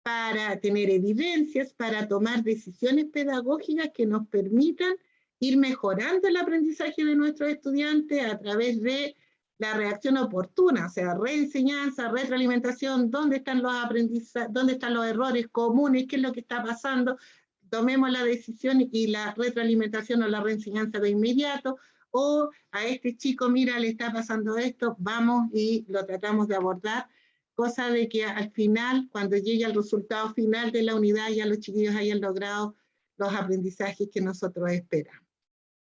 para tener evidencias, para tomar decisiones pedagógicas que nos permitan ir mejorando el aprendizaje de nuestros estudiantes a través de la reacción oportuna, o sea, reenseñanza, retroalimentación, dónde están los aprendizajes, dónde están los errores comunes, qué es lo que está pasando, tomemos la decisión y la retroalimentación o la reenseñanza de inmediato, o a este chico, mira, le está pasando esto, vamos y lo tratamos de abordar, cosa de que al final, cuando llegue al resultado final de la unidad, ya los chiquillos hayan logrado los aprendizajes que nosotros esperamos.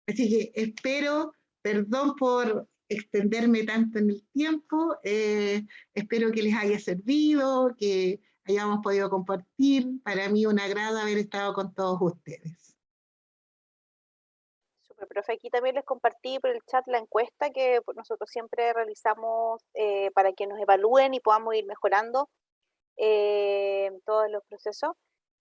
Así que espero, perdón por extenderme tanto en el tiempo, espero que les haya servido, que hayamos podido compartir. Para mí un agrado haber estado con todos ustedes. súper, profe. Aquí también les compartí por el chat la encuesta que nosotros siempre realizamos para que nos evalúen y podamos ir mejorando todos los procesos.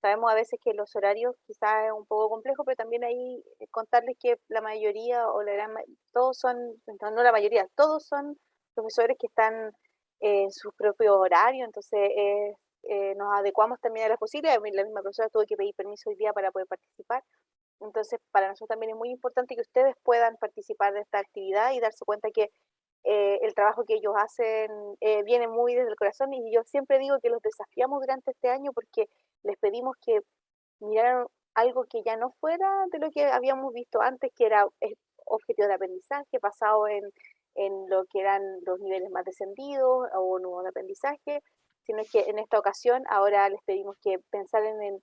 Sabemos a veces que los horarios quizás es un poco complejo, pero también ahí contarles que la mayoría o la gran todos son, no la mayoría, todos son profesores que están en su propio horario, entonces nos adecuamos también a las posibilidades. La misma profesora tuvo que pedir permiso hoy día para poder participar, entonces para nosotros también es muy importante que ustedes puedan participar de esta actividad y darse cuenta que el trabajo que ellos hacen viene muy desde el corazón y yo siempre digo que los desafiamos durante este año porque les pedimos que miraran algo que ya no fuera de lo que habíamos visto antes, que era objetivos de aprendizaje basado en lo que eran los niveles más descendidos o nuevos de aprendizaje, sino que en esta ocasión ahora les pedimos que pensaran en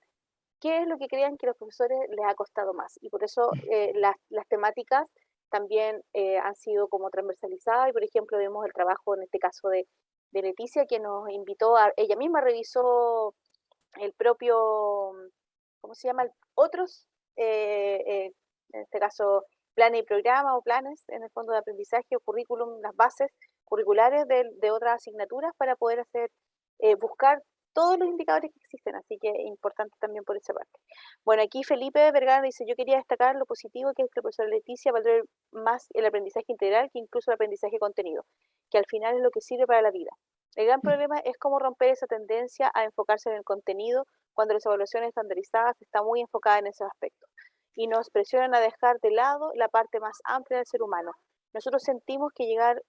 qué es lo que crean que a los profesores les ha costado más. Y por eso las temáticas también han sido como transversalizadas y por ejemplo vemos el trabajo en este caso de Leticia que nos invitó ella misma revisó el propio, ¿cómo se llama? Otros, en este caso, planes y programas o planes en el fondo de aprendizaje o currículum, las bases curriculares de otras asignaturas para poder hacer, buscar todos los indicadores que existen, así que es importante también por esa parte. Bueno, aquí Felipe Vergara dice, yo quería destacar lo positivo que es que el profesor Leticia valora más el aprendizaje integral que incluso el aprendizaje contenido, que al final es lo que sirve para la vida. El gran problema es cómo romper esa tendencia a enfocarse en el contenido cuando las evaluaciones estandarizadas están muy enfocadas en esos aspectos. y nos presionan a dejar de lado la parte más amplia del ser humano. Nosotros sentimos que llegaron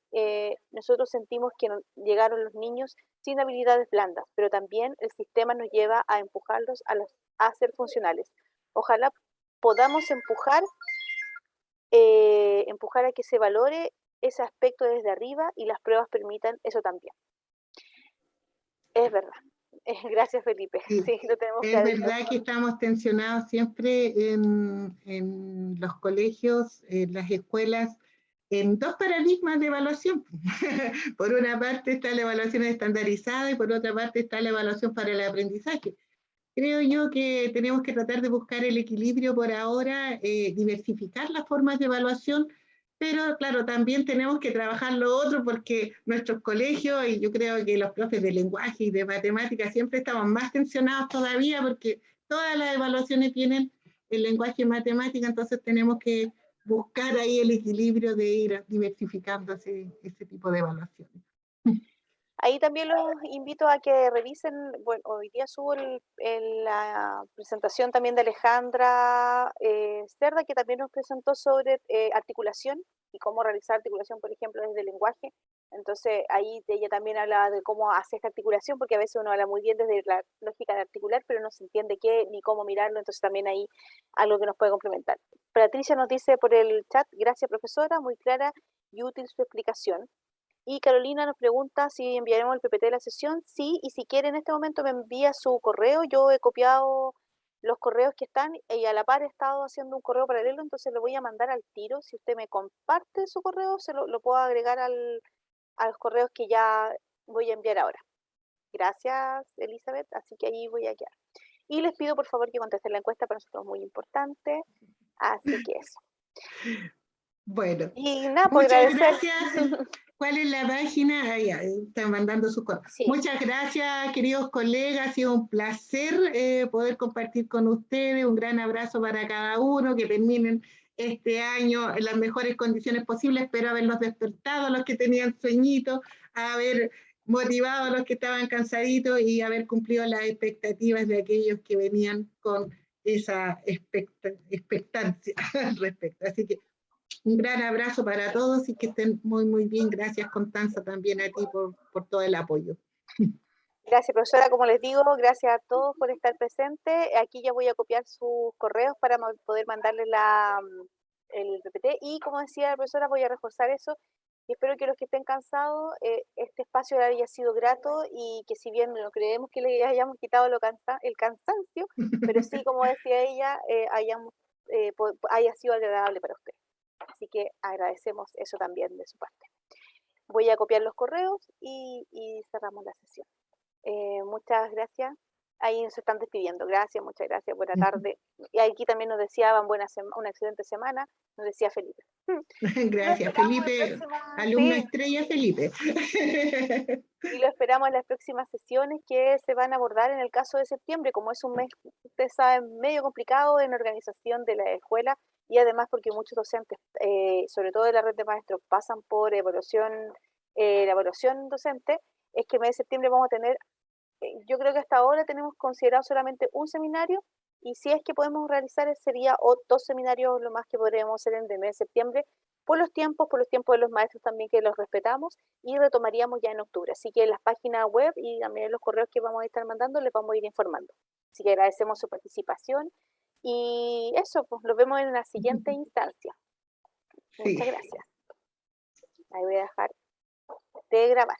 los niños sin habilidades blandas, pero también el sistema nos lleva a empujarlos a ser funcionales. Ojalá podamos empujar a que se valore ese aspecto desde arriba y las pruebas permitan eso también. Es verdad. Gracias, Felipe. Sí, Sí, lo tenemos es claro. verdad que estamos tensionados siempre en los colegios, en las escuelas, en dos paradigmas de evaluación. Por una parte está la evaluación estandarizada y por otra parte está la evaluación para el aprendizaje. Creo yo que tenemos que tratar de buscar el equilibrio por ahora, diversificar las formas de evaluación, pero claro, también tenemos que trabajar lo otro porque nuestros colegios, y yo creo que los profes de lenguaje y de matemáticas siempre estamos más tensionados todavía porque todas las evaluaciones tienen el lenguaje y matemática, entonces tenemos que buscar ahí el equilibrio de ir diversificando ese tipo de evaluaciones. Ahí también los invito a que revisen, bueno, hoy día subo la presentación también de Alejandra Cerda, que también nos presentó sobre articulación y cómo realizar articulación, por ejemplo, desde el lenguaje. Entonces ahí ella también habla de cómo hacer esta articulación, porque a veces uno habla muy bien desde la lógica de articular, pero no se entiende qué ni cómo mirarlo, entonces también ahí algo que nos puede complementar. Patricia nos dice por el chat, gracias profesora, muy clara y útil su explicación. Y Carolina nos pregunta si enviaremos el PPT de la sesión. Sí, y si quiere en este momento me envía su correo. Yo he copiado los correos que están y a la par he estado haciendo un correo paralelo, entonces lo voy a mandar al tiro. Si usted me comparte su correo, lo puedo agregar a los correos que ya voy a enviar ahora. Gracias, Elizabeth. Así que ahí voy a quedar. Y les pido por favor que contesten la encuesta, para nosotros es muy importante. Así que eso. Bueno, Y nada, pues muchas agradecer. gracias. ¿Cuál es la página? Ah, ya, están mandando su correo. Sí. Muchas gracias, queridos colegas. Ha sido un placer poder compartir con ustedes. Un gran abrazo para cada uno. Que terminen este año en las mejores condiciones posibles. Espero haberlos despertado a los que tenían sueñitos, haber motivado a los que estaban cansaditos y haber cumplido las expectativas de aquellos que venían con esa expectancia al respecto. Así que un gran abrazo para todos y que estén muy, muy bien. Gracias, Constanza, también a ti por todo el apoyo. Gracias, profesora. Como les digo, gracias a todos por estar presentes. Aquí ya voy a copiar sus correos para poder mandarles el PPT. Y como decía la profesora, voy a reforzar eso. Y espero que los que estén cansados, este espacio haya sido grato y que si bien no creemos que le hayamos quitado el cansancio, pero sí, como decía ella, haya sido agradable para usted. Así que agradecemos eso también de su parte. Voy a copiar los correos y cerramos la sesión. Muchas gracias.Í se están despidiendo. Gracias, muchas gracias. Buena tarde. Y aquí también nos deseaban una excelente semana. Nos decía Felipe. Gracias, Felipe. Alumno estrella, Felipe. Y lo esperamos en las próximas sesiones que se van a abordar en el caso de septiembre, como es un mes, ustedes saben, medio complicado en organización de la escuela y además porque muchos docentes, sobre todo de la red de maestros, pasan por la evaluación docente, es que en el mes de septiembre vamos a tener, yo creo que hasta ahora tenemos considerado solamente un seminario y si es que podemos realizar sería 2 seminarios lo más que podríamos hacer en el mes de septiembre por los tiempos de los maestros también que los respetamos y retomaríamos ya en octubre. Así que en las páginas web y también en los correos que vamos a estar mandando les vamos a ir informando. Así que agradecemos su participación y eso, pues los vemos en la siguiente instancia. Muchas gracias. Ahí voy a dejar de grabar.